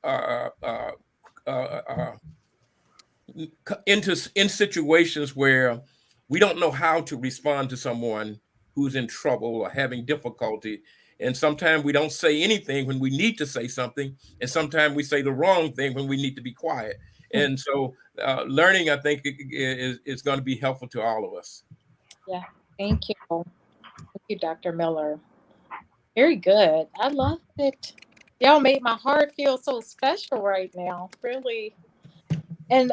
in situations where we don't know how to respond to someone who's in trouble or having difficulty. And sometimes we don't say anything when we need to say something, and sometimes we say the wrong thing when we need to be quiet. And so learning, I think, is going to be helpful to all of us.
Yeah, thank you. Thank you, Dr. Miller. Very good. I love it. Y'all made my heart feel so special right now, really. And,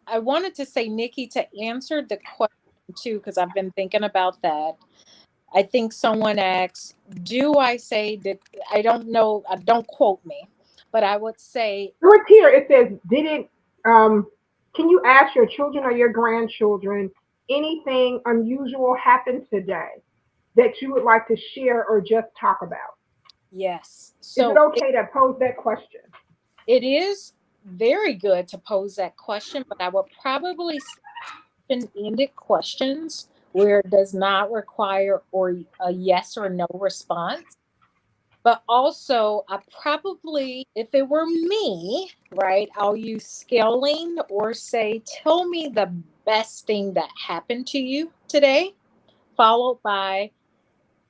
I wanted to say, Nikki, to answer the question too, because I've been thinking about that. I think someone asked, do I say that? I don't know. Don't quote me, but I would say.
So it's here. It says, can you ask your children or your grandchildren anything unusual happened today that you would like to share or just talk about?
Yes.
So is it okay to pose that question?
It is very good to pose that question, but I would probably open-ended questions where it does not require a yes or no response. But also, I probably, if it were me, right, I'll use scaling or say, tell me the best thing that happened to you today, followed by,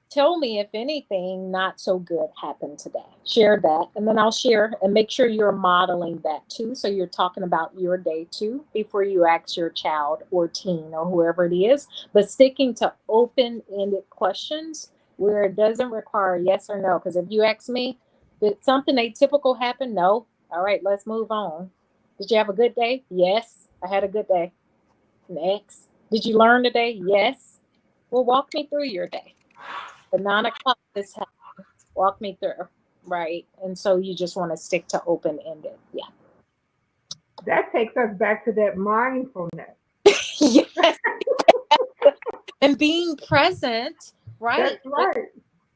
tell me if anything not so good happened today. Share that. And then I'll share and make sure you're modeling that too. So you're talking about your day too before you ask your child or teen or whoever it is. But sticking to open-ended questions where it doesn't require yes or no. Because if you ask me, did something atypical happen? No. All right, let's move on. Did you have a good day? Yes, I had a good day. Next. Did you learn today? Yes. Well, walk me through your day. At 9 o'clock, this happened. Walk me through, right? And so you just want to stick to open-ended. Yeah.
That takes us back to that mindfulness.
Yes. And being present, right?
That's right.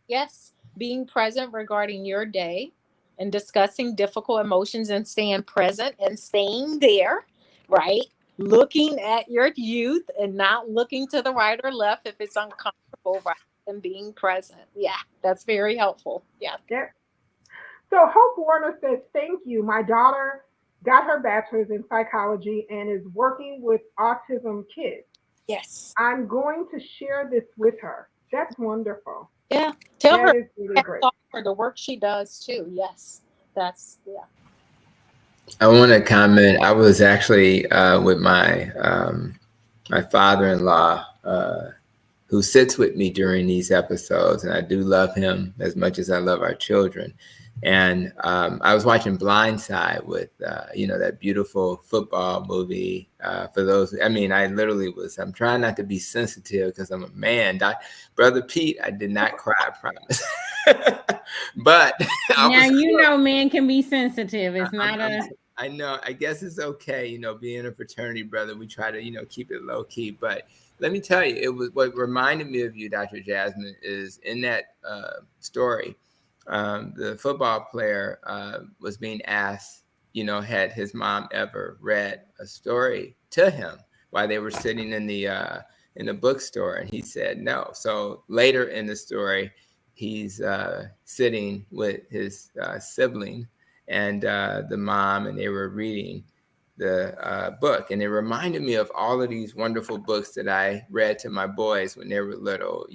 Yes. Being present regarding your day and discussing difficult emotions and staying present and staying there, right? Looking at your youth and not looking to the right or left if it's uncomfortable, right? And being present. Yeah, that's very helpful. Yeah.
So Hope Warner says, thank you. My daughter got her bachelor's in psychology and is working with autism kids.
Yes.
I'm going to share this with her. That's wonderful.
Yeah. Tell her
That is really great.
for the work she does too. Yes. That's, yeah.
I want to comment. I was actually with my my father-in-law, who sits with me during these episodes, and I do love him as much as I love our children. And I was watching Blindside with, that beautiful football movie. For those, I literally I'm trying not to be sensitive because I'm a man. Brother Pete, I did not cry, I promise. But
men can be sensitive. It's not
I know. I guess it's okay, being a fraternity brother, we try to, keep it low key. But let me tell you, it was what reminded me of you, Dr. Jasmine, is in that story, the football player was being asked, had his mom ever read a story to him while they were sitting in the bookstore, and he said no. So later in the story, he's sitting with his sibling and the mom, and they were reading the book, and it reminded me of all of these wonderful books that I read to my boys when they were little,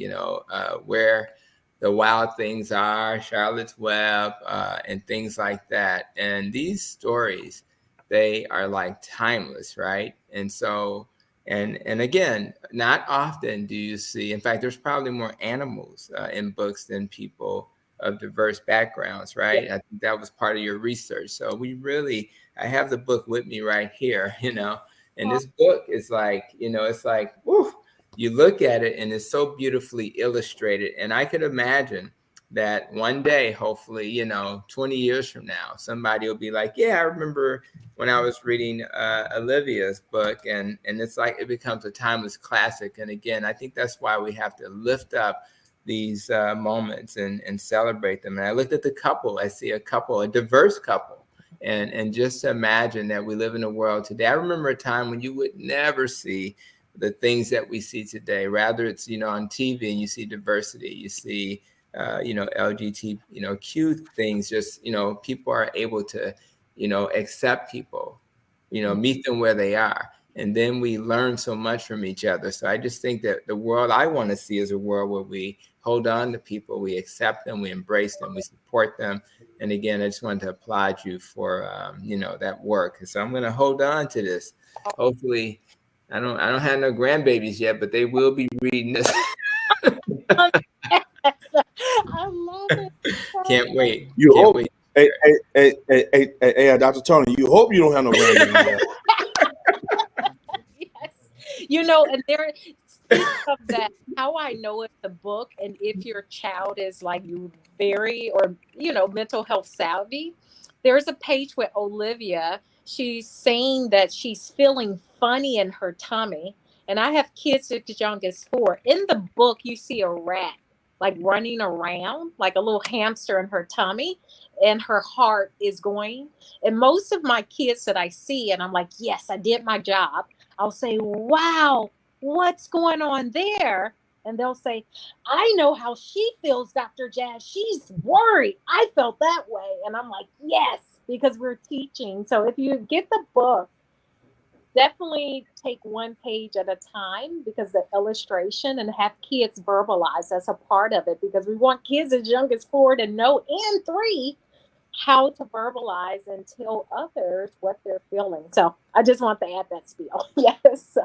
Where the Wild Things Are, Charlotte's Web, and things like that. And these stories, they are like timeless, right? And so, and again, not often do you see, in fact, there's probably more animals in books than people of diverse backgrounds, right? Yeah. I think that was part of your research. So I have the book with me right here, and this book is like, it's like, woo, you look at it and it's so beautifully illustrated. And I could imagine that one day, hopefully, 20 years from now, somebody will be like, yeah, I remember when I was reading Olivia's book, and it's like it becomes a timeless classic. And again, I think that's why we have to lift up these moments and celebrate them. And I looked at the couple, I see a couple, a diverse couple, and just imagine that we live in a world today. I remember a time when you would never see the things that we see today. Rather, it's, on TV and you see diversity, you see LGBTQ things, just, people are able to, accept people, meet them where they are. And then we learn so much from each other. So I just think that the world I want to see is a world where we hold on to people, we accept them, we embrace them, we support them. And again, I just wanted to applaud you for, that work. And so I'm going to hold on to this. Hopefully, I don't have no grandbabies yet, but they will be reading this.
I love it.
Can't wait.
You
Can't
hope.
wait.
Hey, Dr. Tony, you hope you don't have no grandbabies yet.
Yes. And there speak of that, how I know it's a book, and if your child is like very or mental health savvy, there's a page with Olivia. She's saying that she's feeling funny in her tummy. And I have kids as young as 4. In the book, you see a rat like running around, like a little hamster in her tummy, and her heart is going. And most of my kids that I see, and I'm like, yes, I did my job, I'll say, wow, what's going on there? And they'll say, I know how she feels, Dr. Jazz. She's worried. I felt that way. And I'm like, yes, because we're teaching. So if you get the book, definitely take one page at a time, because the illustration, and have kids verbalize as a part of it, because we want kids as young as 4 to know, and 3, how to verbalize and tell others what they're feeling. So I just want to add that spiel. Yes.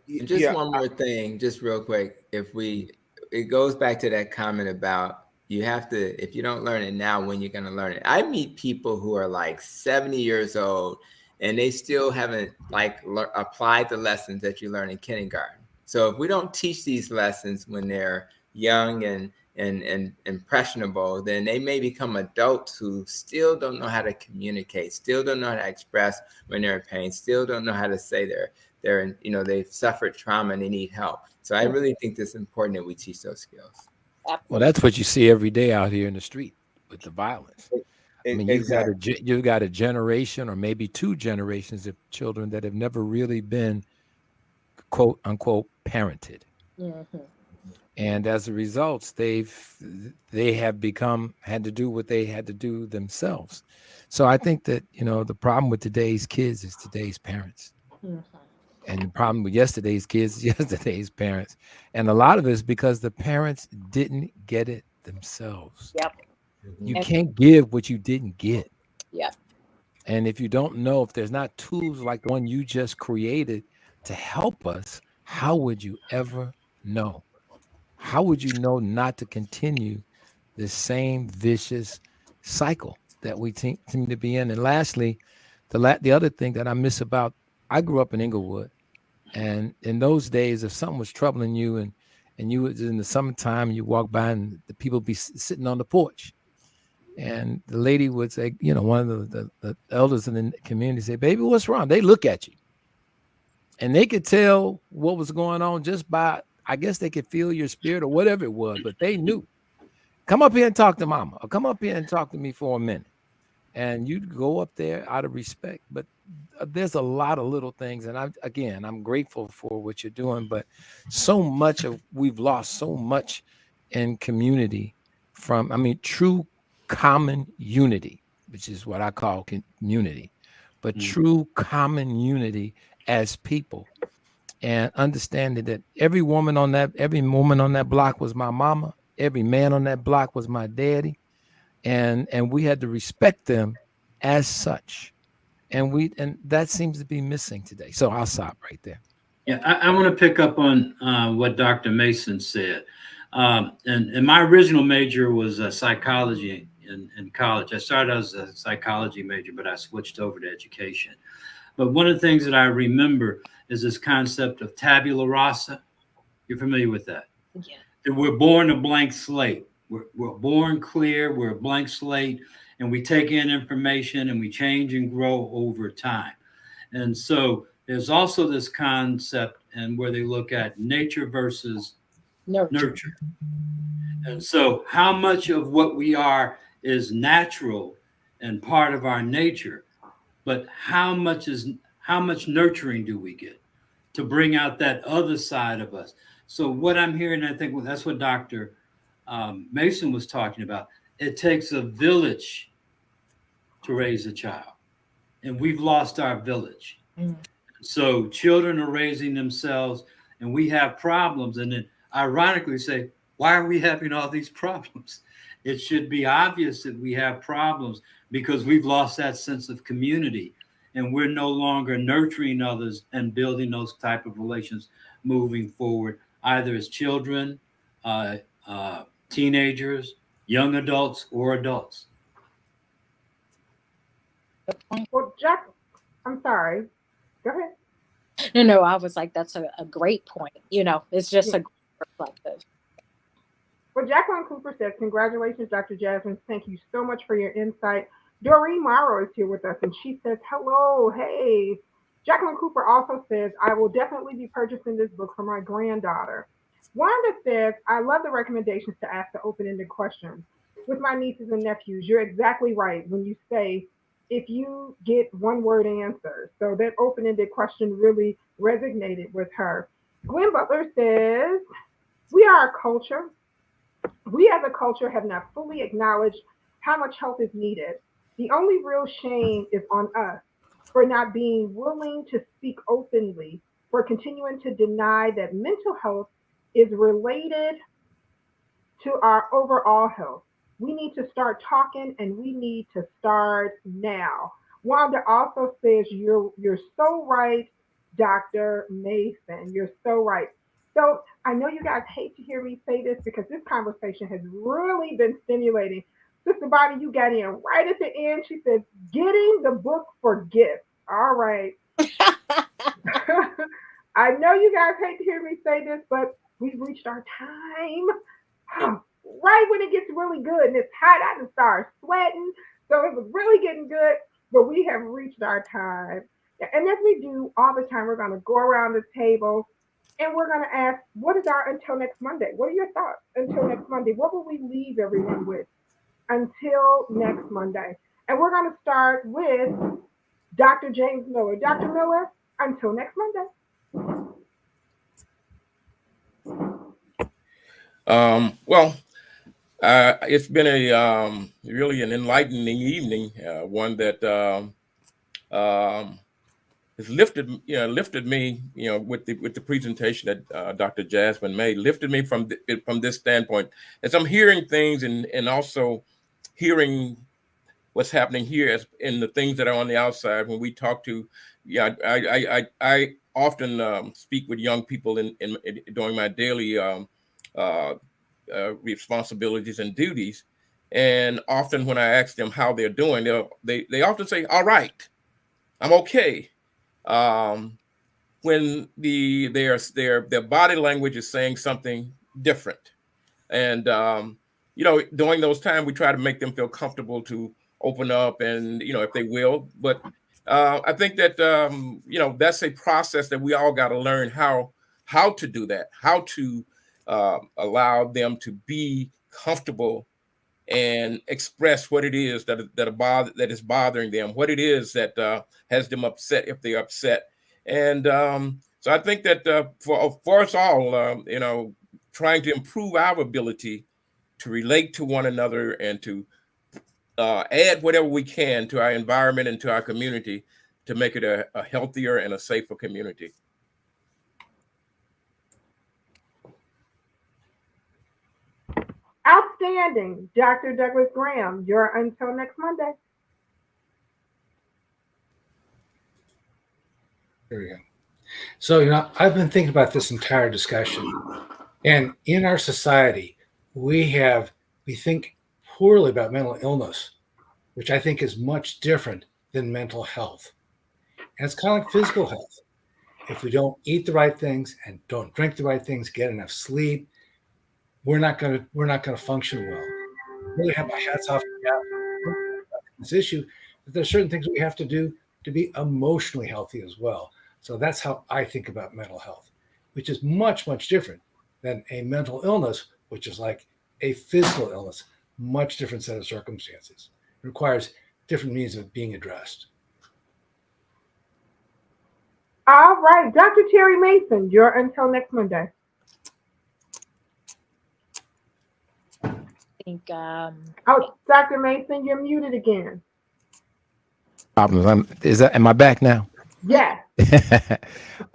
And just one more thing, just real quick. It goes back to that comment about you have to, if you don't learn it now, when you're going to learn it. I meet people who are like 70 years old and they still haven't applied the lessons that you learn in kindergarten. So if we don't teach these lessons when they're young and impressionable, then they may become adults who still don't know how to communicate, still don't know how to express when they're in pain, still don't know how to say they've suffered trauma and they need help. So I really think it's important that we teach those skills.
Absolutely.
Well, that's what you see every day out here in the street with the violence. I mean, you've got a generation or maybe 2 generations of children that have never really been, quote unquote, parented.
Mm-hmm.
And as a result, they have had to do what they had to do themselves. So I think that, the problem with today's kids is today's parents. Mm-hmm. And the problem with yesterday's kids is yesterday's parents. And a lot of it is because the parents didn't get it themselves.
Yep.
You can't give what you didn't get.
Yep.
And if you don't know, if there's not tools like the one you just created to help us, how would you ever know? How would you know not to continue the same vicious cycle that we seem to be in? And lastly, the other thing that I miss about, I grew up in Inglewood, and in those days, if something was troubling you and you was in the summertime, you walk by and the people be sitting on the porch, and the lady would say, one of the elders in the community say, baby, what's wrong? They look at you, and they could tell what was going on just by, I guess they could feel your spirit or whatever it was, but they knew. Come up here and talk to mama, or come up here and talk to me for a minute. And you'd go up there out of respect. But there's a lot of little things. And I'm grateful for what you're doing. But we've lost so much in community true common unity, which is what I call community, but true common unity as people. And understanding that every woman on that block was my mama. Every man on that block was my daddy. And we had to respect them as such. And that seems to be missing today. So I'll stop right there.
Yeah, I want to pick up on what Dr. Mason said. And my original major was psychology in college. I started as a psychology major, but I switched over to education. But one of the things that I remember is this concept of tabula rasa, You're familiar with that?
Yeah.
That we're born a blank slate. We're born clear. We're a blank slate, and we take in information and we change and grow over time. And so there's also this concept and where they look at nature versus nurture. And so how much of what we are is natural and part of our nature, but how much nurturing do we get to bring out that other side of us? So what I'm hearing, I think that's what Dr. Mason was talking about. It takes a village to raise a child, and we've lost our village. So children are raising themselves, and we have problems. And then ironically say, why are we having all these problems? It should be obvious that we have problems because we've lost that sense of community, and we're no longer nurturing others and building those type of relations moving forward, either as children, teenagers, young adults, or adults.
Well, Jack, I'm sorry. Go ahead.
No, I was like, that's a great point. It's just a great perspective.
Well, Jacqueline Cooper says, congratulations, Dr. Jasmine. Thank you so much for your insight. Doreen Morrow is here with us, and she says, hello, hey. Jacqueline Cooper also says, I will definitely be purchasing this book for my granddaughter. Wanda says, I love the recommendations to ask the open-ended questions. With my nieces and nephews, you're exactly right when you say, if you get one-word answers. So that open-ended question really resonated with her. Gwen Butler says, we are a culture. We as a culture have not fully acknowledged how much help is needed. The only real shame is on us for not being willing to speak openly, for continuing to deny that mental health is related to our overall health. We need to start talking, and we need to start now. Wanda also says, you're so right, Dr. Mason. You're so right. So I know you guys hate to hear me say this because this conversation has really been stimulating. Sister Bonnie, you got in right at the end. She said, getting the book for gifts. All right. I know you guys hate to hear me say this, but we've reached our time. Right when it gets really good and it's hot out and starts sweating. So it was really getting good, but we have reached our time. And as we do all the time, we're going to go around the table and we're going to ask, what is our until next Monday? What are your thoughts until next Monday? What will we leave everyone with until next Monday? And we're going to start with Dr. James Miller. Dr. Miller, until next Monday.
It's been a really an enlightening evening, one that has lifted me, with the presentation that Dr. Jasmine made, lifted me from this standpoint. As I'm hearing things and also hearing what's happening here in the things that are on the outside. When we talk to, I often speak with young people in during my daily responsibilities and duties, and often when I ask them how they're doing, they often say, "All right, I'm okay." When their body language is saying something different, and during those times we try to make them feel comfortable to open up, and if they will. But I think that that's a process that we all got to learn how to do that, how to allow them to be comfortable and express what it is that is bothering them, what it is that has them upset if they're upset. And so I think that for us all, trying to improve our ability to relate to one another and to add whatever we can to our environment and to our community to make it a healthier and a safer community.
Outstanding. Dr. Douglas Graham, you're until next Monday.
There we go. So, I've been thinking about this entire discussion. And in our society, we think poorly about mental illness, which I think is much different than mental health. And it's kind of like physical health. If we don't eat the right things and don't drink the right things, get enough sleep, we're not gonna function well. I really have my hats off to this issue, but there's certain things we have to do to be emotionally healthy as well. So that's how I think about mental health, which is much, much different than a mental illness, which is like a physical illness, much different set of circumstances. It requires different means of being addressed.
All right, Dr. Terry Mason, you're until next Monday.
I think,
Oh, Dr. Mason, you're muted again.
Problems. Am I back now?
Yes.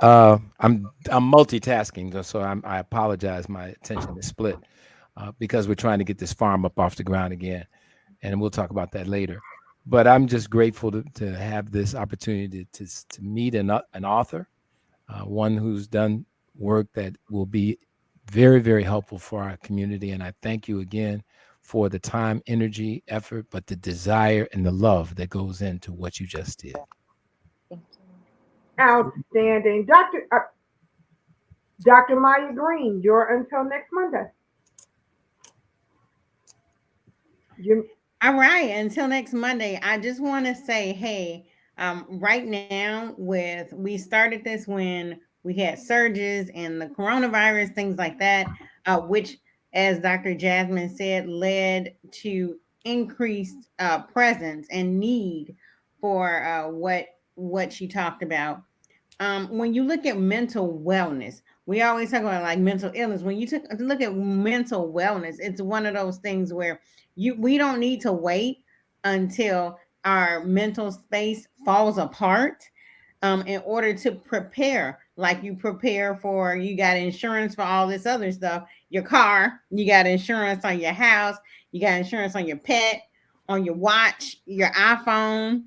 I'm multitasking, so I apologize. My attention is split because we're trying to get this farm up off the ground again, and we'll talk about that later. But I'm just grateful to have this opportunity to meet an author, one who's done work that will be very, very helpful for our community. And I thank you again for the time, energy, effort, but the desire and the love that goes into what you just did.
Outstanding. Dr. Maya Green, you're until next Monday.
All right. Until next Monday, I just want to say, hey, right now we started this when we had surges and the coronavirus, things like that, which, as Dr. Jasmine said, led to increased presence and need for what she talked about. When you look at mental wellness, we always talk about like mental illness. When you look at mental wellness, it's one of those things where we don't need to wait until our mental space falls apart in order to prepare. Like you prepare for, you got insurance for all this other stuff, your car, you got insurance on your house, you got insurance on your pet, on your watch, your iPhone,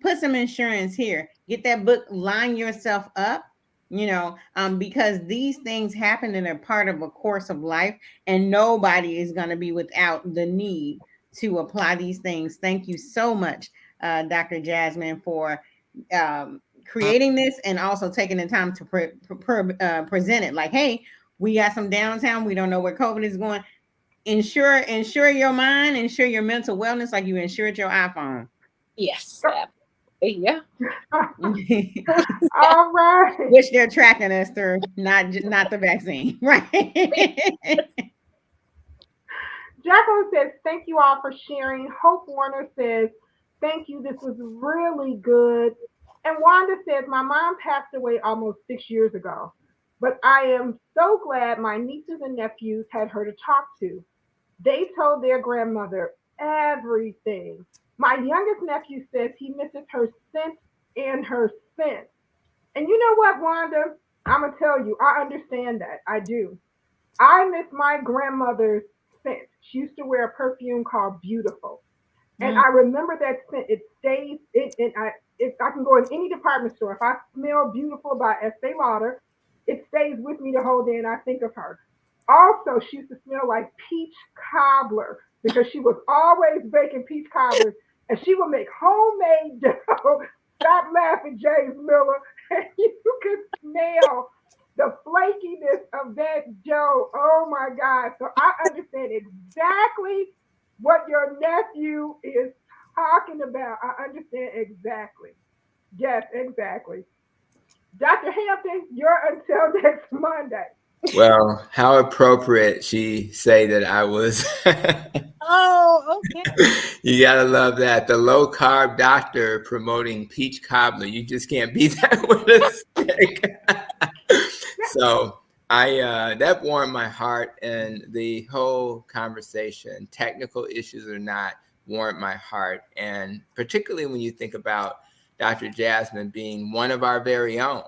put some insurance here. Get that book, line yourself up, because these things happen and they're part of a course of life, and nobody is going to be without the need to apply these things. Thank you so much, Dr. Jasmine, for creating this and also taking the time to present it. Like, hey, we got some downtime. We don't know where COVID is going. Insure your mind, insure your mental wellness like you insured your iPhone.
Yes. Yeah.
All right.
Which they're tracking us through, not the vaccine, right?
Jacqueline says, thank you all for sharing. Hope Warner says, thank you. This was really good. And Wanda says, my mom passed away almost 6 years ago, but I am so glad my nieces and nephews had her to talk to. They told their grandmother everything. My youngest nephew says he misses her scent and her scent. And you know what, Wanda? I'm going to tell you, I understand that. I do. I miss my grandmother's scent. She used to wear a perfume called Beautiful. And I remember that scent. It stays, if I can go in any department store, if I smell Beautiful by Estee Lauder, it stays with me the whole day and I think of her. Also, she used to smell like peach cobbler because she was always baking peach cobblers and she would make homemade dough. Stop laughing, James Miller. And you could smell the flakiness of that dough. Oh my God. So I understand exactly what your nephew is talking about. I understand exactly. Yes, exactly. Dr. Hampton, you're until next Monday.
Well, how appropriate she say that I was.
Oh, okay.
You gotta love that. The low carb doctor promoting peach cobbler. You just can't beat that with a stick. So that warmed my heart, and the whole conversation, technical issues or not, warmed my heart. And particularly when you think about Dr. Jasmine being one of our very own.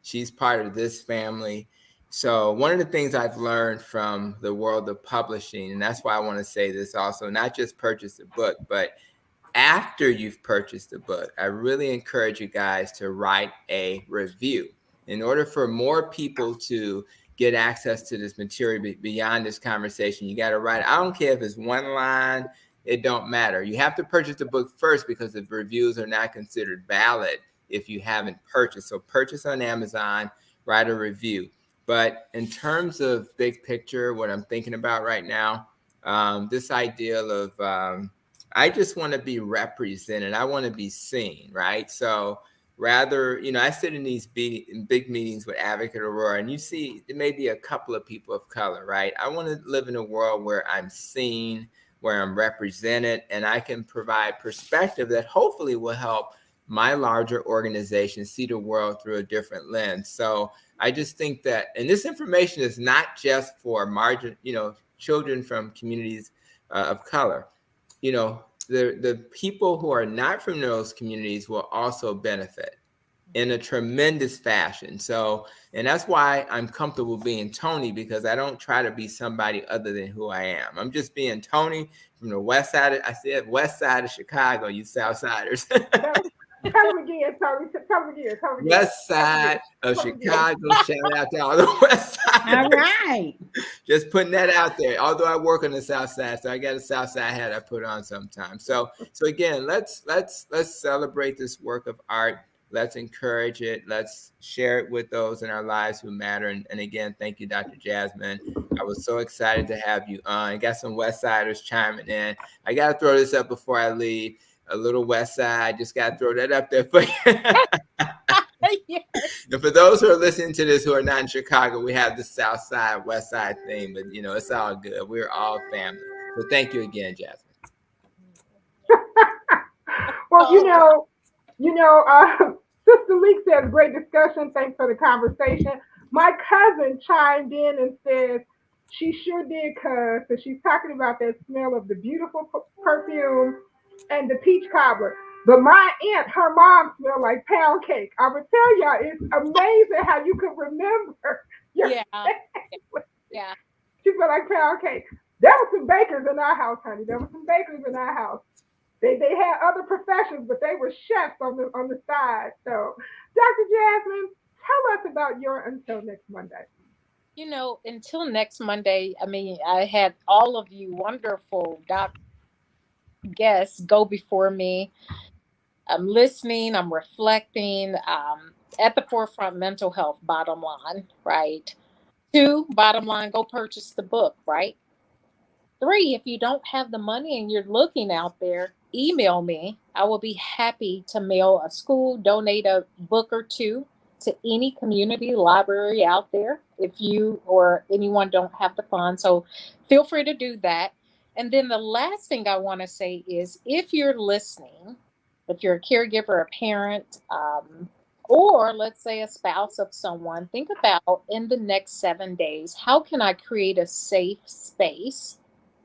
She's part of this family. So one of the things I've learned from the world of publishing, and that's why I want to say this also, not just purchase a book, but after you've purchased the book, I really encourage you guys to write a review. In order for more people to get access to this material beyond this conversation, you got to write. I don't care if it's one line, it don't matter. You have to purchase the book first because the reviews are not considered valid if you haven't purchased. So purchase on Amazon, write a review. But in terms of big picture, what I'm thinking about right now, this idea of I just want to be represented. I want to be seen, right? So rather, I sit in these big meetings with Advocate Aurora, and you see there may be a couple of people of color, right? I want to live in a world where I'm seen, where I'm represented, and I can provide perspective that hopefully will help my larger organization see the world through a different lens. So I just think that, and this information is not just for children from communities of color. The people who are not from those communities will also benefit in a tremendous fashion. So, and that's why I'm comfortable being Tony, because I don't try to be somebody other than who I am. I'm just being Tony from the west side. I said west side of Chicago, you South Siders.
Tell them again, Tony. Tell them again.
West side of Chicago. Shout out to all the west side.
All right.
Just putting that out there. Although I work on the south side, so I got a south side hat I put on sometimes. So again, let's celebrate this work of art. Let's encourage it. Let's share it with those in our lives who matter. And again, thank you, Dr. Jasmine. I was so excited to have you on. I got some West Siders chiming in. I got to throw this up before I leave. A little West Side. Just got to throw that up there for you. Yes. And for those who are listening to this who are not in Chicago, we have the South Side, West Side thing, but it's all good. We're all family. So thank you again, Jasmine.
Well, Sister Leek says, great discussion. Thanks for the conversation. My cousin chimed in and says she sure did, cuz. So she's talking about that smell of the beautiful perfume and the peach cobbler. But my aunt, her mom smelled like pound cake. I would tell y'all, it's amazing how you could remember.
Yeah.
She smelled like pound cake. There were some bakers in our house, honey. There were some bakers in our house. They had other professions, but they were chefs on the side. So, Dr. Jasmine, tell us about your Until Next Monday.
Until next Monday, I had all of you wonderful guests go before me. I'm listening, I'm reflecting, at the forefront, mental health, bottom line, right? 2, bottom line, go purchase the book, right? 3, if you don't have the money and you're looking out there, email me. I will be happy to mail a school, donate a book or 2 to any community library out there if you or anyone don't have the funds. So feel free to do that. And then the last thing I want to say is, if you're listening, if you're a caregiver, a parent, or let's say a spouse of someone, think about in the next 7 days, how can I create a safe space,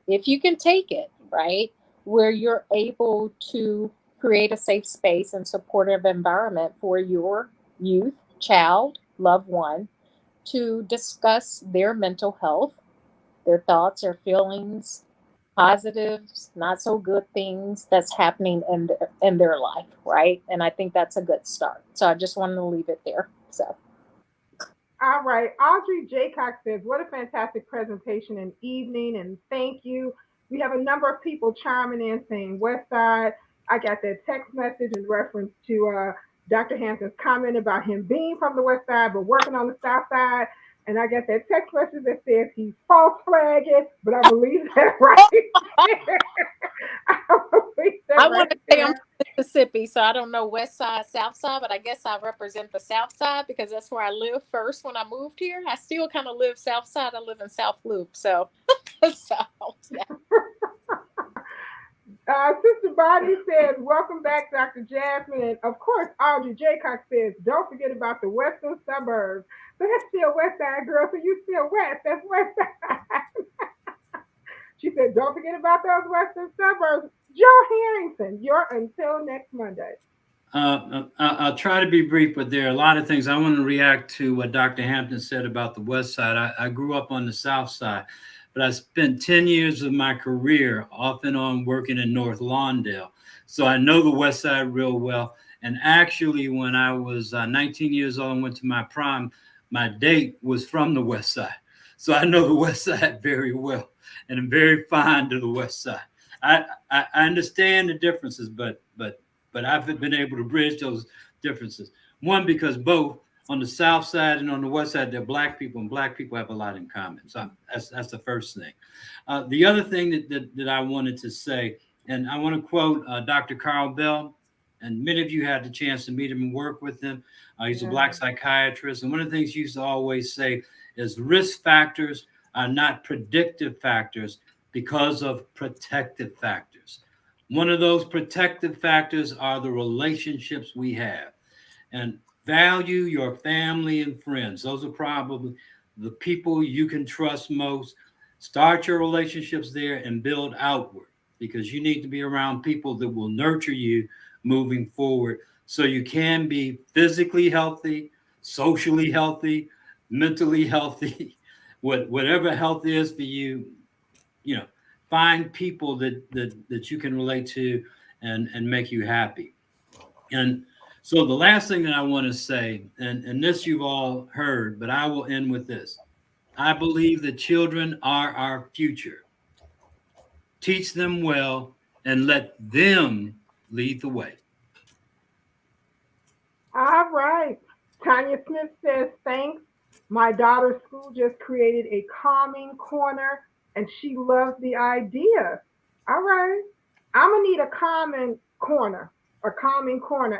if you can take it, right, where you're able to create a safe space and supportive environment for your youth, child, loved one, to discuss their mental health, their thoughts, their feelings, positives, not so good things that's happening in their life, right? And I think that's a good start. So I just wanted to leave it there. So.
All right. Audrey Jaycock says, what a fantastic presentation and evening, and thank you. We have a number of people chiming in saying West Side. I got that text message in reference to Dr. Hampton's comment about him being from the West Side but working on the South Side. And I got that text message that says he's false flagging, but I believe that right.
I want to say I'm from Mississippi, so I don't know West Side, South Side, but I guess I represent the South Side because that's where I lived first when I moved here. I still kind of live South Side. I live in South Loop, so yeah.
Sister Bonnie says, welcome back, Dr. Jasmine. And of course, Audrey Jaycock says, don't forget about the western suburbs. But that's still West Side, girl, so you still West. That's West Side. She said, don't forget about those western suburbs. Joe Harrington, you're Until Next Monday.
I'll try to be brief, but there are a lot of things. I want to react to what Dr. Hampton said about the West Side. I grew up on the South Side, but I spent 10 years of my career off and on working in North Lawndale. So I know the West Side real well. And actually, when I was 19 years old and went to my prom, my date was from the West Side. So I know the West Side very well, and I'm very fond of the West Side. I understand the differences, but but I've been able to bridge those differences. One, because both on the South side and on the West side, they're Black people, and Black people have a lot in common. So that's the first thing. The other thing that I wanted to say, and I want to quote Dr. Carl Bell, and many of you had the chance to meet him and work with him. He's a Black psychiatrist, and one of the things he used to always say is risk factors are not predictive factors because of protective factors. One of those protective factors are the relationships we have. And value your family and friends. Those are probably the people you can trust most. Start your relationships there and build outward, because you need to be around people that will nurture you moving forward so you can be physically healthy, socially healthy, mentally healthy, whatever health is for you. Find people that you can relate to and make you happy. And so the last thing that I want to say, and this you've all heard, but I will end with this. I believe that children are our future. Teach them well and let them lead the way.
All right. Tanya Smith says, thanks. My daughter's school just created a calming corner and she loves the idea. All right. I'm going to need a calming corner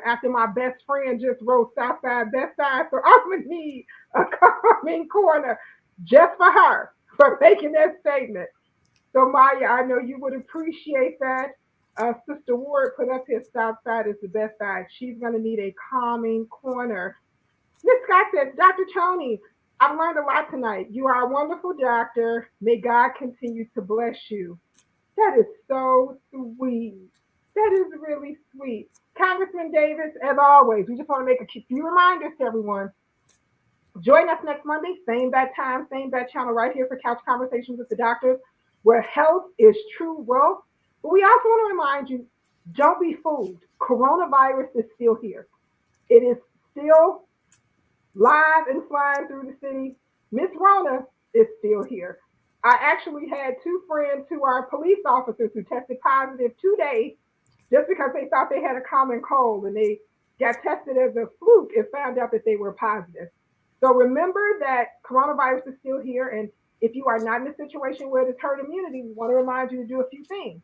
after my best friend just wrote Southside Best Side. So I'm going to need a calming corner just for her for making that statement. So Maya, I know you would appreciate that. Sister Ward put up here, South Side is the best side. She's going to need a calming corner. Miss Scott said, Dr. Tony, I've learned a lot tonight. You are a wonderful doctor. May God continue to bless you. That is so sweet. That is really sweet. Congressman Davis, as always, we just want to make a few reminders to everyone. Join us next Monday, same bad time, same bad channel, right here for Couch Conversations with the Doctors, where health is true wealth. But we also want to remind you, don't be fooled. Coronavirus is still here. It is still live and flying through the city. Miss Rona is still here. I actually had two friends who are police officers who tested positive today just because they thought they had a common cold, and they got tested as a fluke and found out that they were positive. So remember that coronavirus is still here. And if you are not in a situation where there's herd immunity, we want to remind you to do a few things.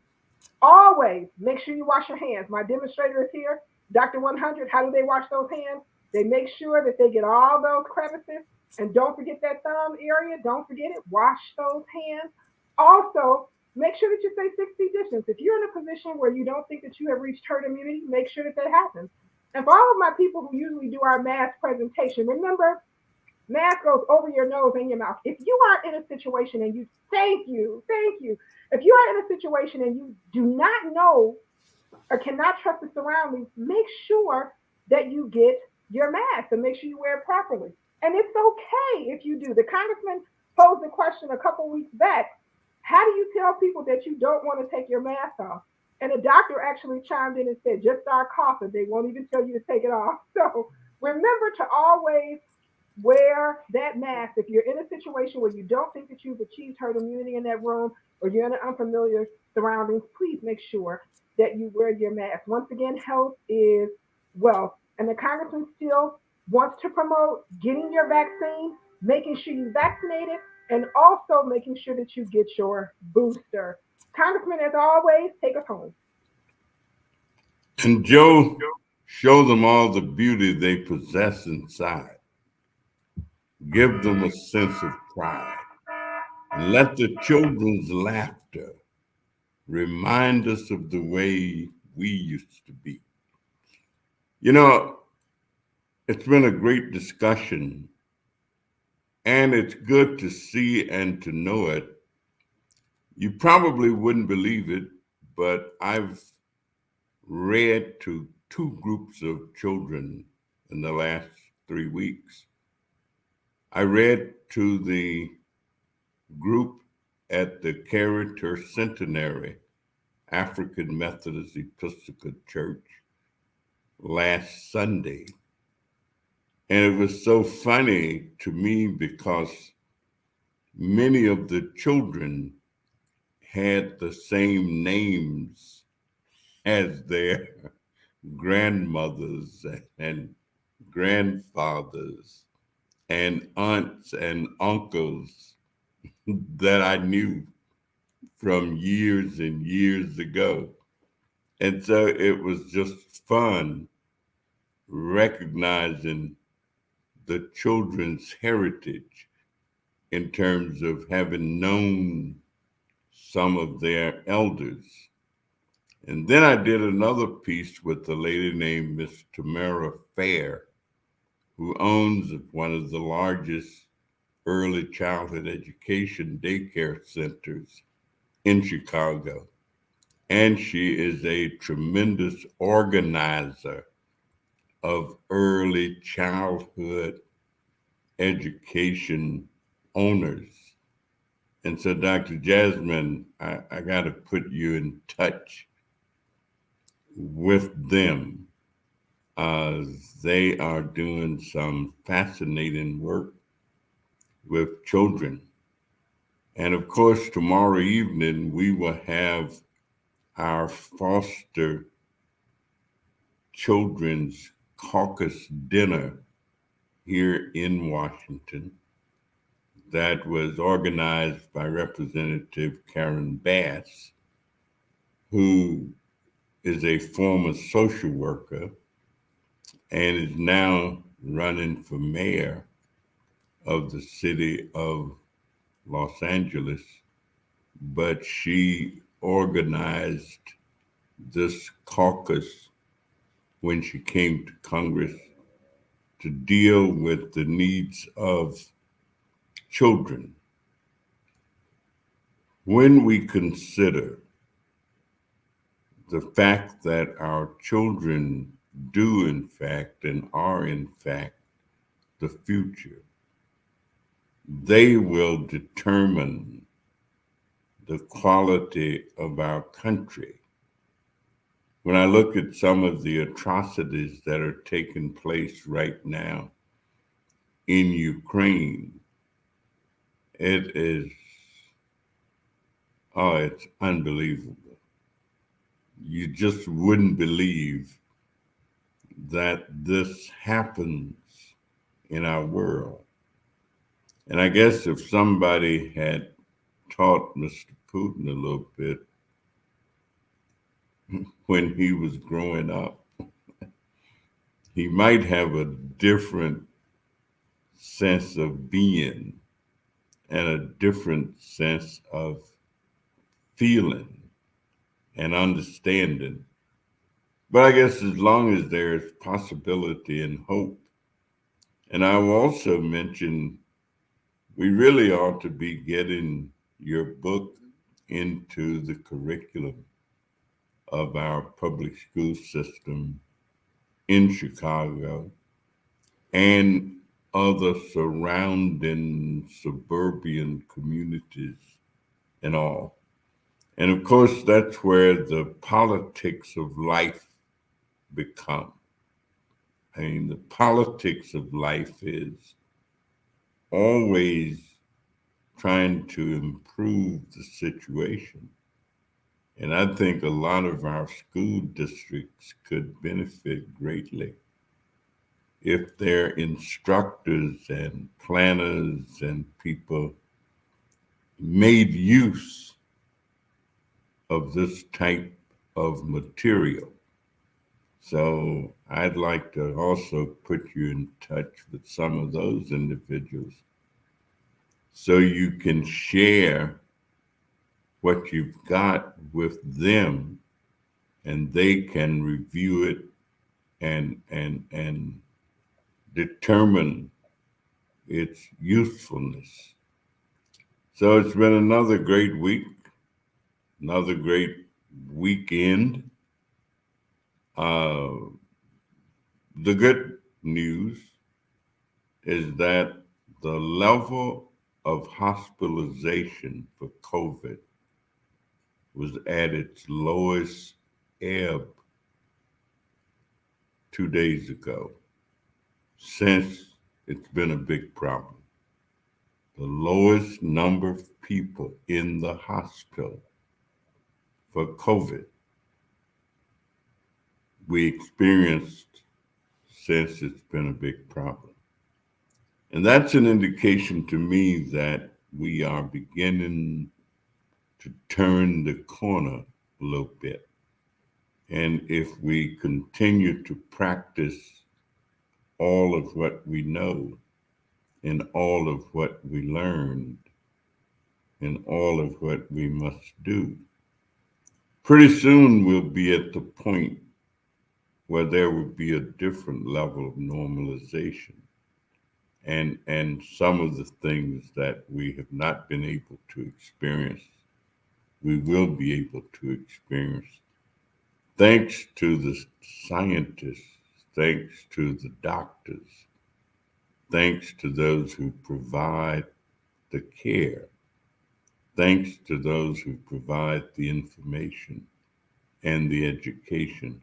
Always make sure you wash your hands. My demonstrator is here. Dr. 100, how do they wash those hands? They make sure that they get all those crevices. And don't forget that thumb area. Don't forget it. Wash those hands. Also, make sure that you stay 6 feet distance. If you're in a position where you don't think that you have reached herd immunity, make sure that happens. And for all of my people who usually do our mask presentation, remember, mask goes over your nose and your mouth. If you are in a situation and you, thank you. If you are in a situation and you do not know or cannot trust the surroundings, make sure that you get your mask and make sure you wear it properly. And it's okay if you do. The congressman posed a question a couple weeks back. How do you tell people that you don't want to take your mask off? And a doctor actually chimed in and said, just start coughing. They won't even tell you to take it off. So remember to always wear that mask. If you're in a situation where you don't think that you've achieved herd immunity in that room, or you're in an unfamiliar surroundings, please make sure that you wear your mask. Once again, health is wealth. And the congressman still wants to promote getting your vaccine, making sure you're vaccinated, and also making sure that you get your booster. Congressman, as always, take us home.
And Joe, show them all the beauty they possess inside. Give them a sense of pride. And let the children's laughter remind us of the way we used to be. You know, it's been a great discussion, and it's good to see and to know it. You probably wouldn't believe it, but I've read to 2 groups of children in the last 3 weeks. I read to the group at the Character Centenary African Methodist Episcopal Church last Sunday. And it was so funny to me because many of the children had the same names as their grandmothers and grandfathers and aunts and uncles that I knew from years and years ago. And so it was just fun recognizing the children's heritage in terms of having known some of their elders. And then I did another piece with a lady named Miss Tamara Fair, who owns one of the largest early childhood education daycare centers in Chicago. And she is a tremendous organizer of early childhood education owners. And so, Dr. Jasmine, I got to put you in touch with them. They are doing some fascinating work with children. And of course, tomorrow evening, we will have our foster children's caucus dinner here in Washington that was organized by Representative Karen Bass, who is a former social worker and is now running for mayor of the city of Los Angeles. But she organized this caucus when she came to Congress to deal with the needs of children. When we consider the fact that our children do in fact and are in fact the future, they will determine the quality of our country. When I look at some of the atrocities that are taking place right now in Ukraine, it is, it's unbelievable. You just wouldn't believe that this happens in our world. And I guess if somebody had taught Mr. Putin a little bit when he was growing up, he might have a different sense of being and a different sense of feeling and understanding. But I guess as long as there's possibility and hope. And I will also mention we really ought to be getting your book into the curriculum of our public school system in Chicago and other surrounding suburban communities and all. And of course, that's where the politics of life become. I mean, the politics of life is always trying to improve the situation. And I think a lot of our school districts could benefit greatly if their instructors and planners and people made use of this type of material. So I'd like to also put you in touch with some of those individuals so you can share what you've got with them and they can review it and determine its usefulness. So it's been another great week, another great weekend. The good news is that the level of hospitalization for COVID was at its lowest ebb 2 days ago, since it's been a big problem. The lowest number of people in the hospital for COVID. we experienced since it's been a big problem. And that's an indication to me that we are beginning to turn the corner a little bit. And if we continue to practice all of what we know and all of what we learned and all of what we must do, pretty soon we'll be at the point where there will be a different level of normalization. And some of the things that we have not been able to experience, we will be able to experience thanks to the scientists, thanks to the doctors, thanks to those who provide the care, thanks to those who provide the information and the education,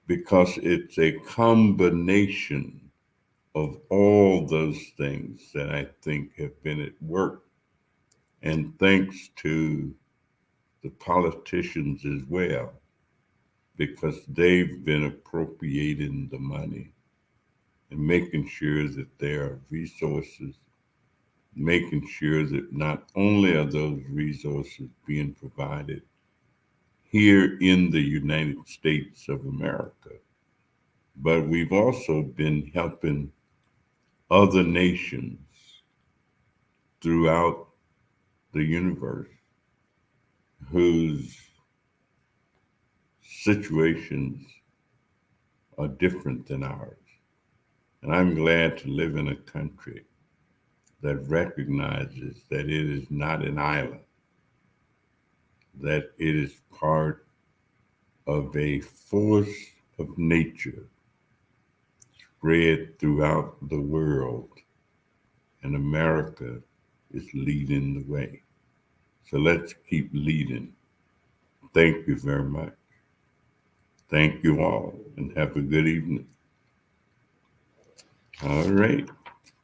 because it's a combination of all those things that I think have been at work. And thanks to the politicians as well, because they've been appropriating the money and making sure that there are resources, making sure that not only are those resources being provided here in the United States of America, but we've also been helping other nations throughout the universe whose situations are different than ours. And I'm glad to live in a country that recognizes that it is not an island, that it is part of a force of nature spread throughout the world, and America is leading the way. So let's keep leading. Thank you very much. Thank you all, and have a good evening. All right.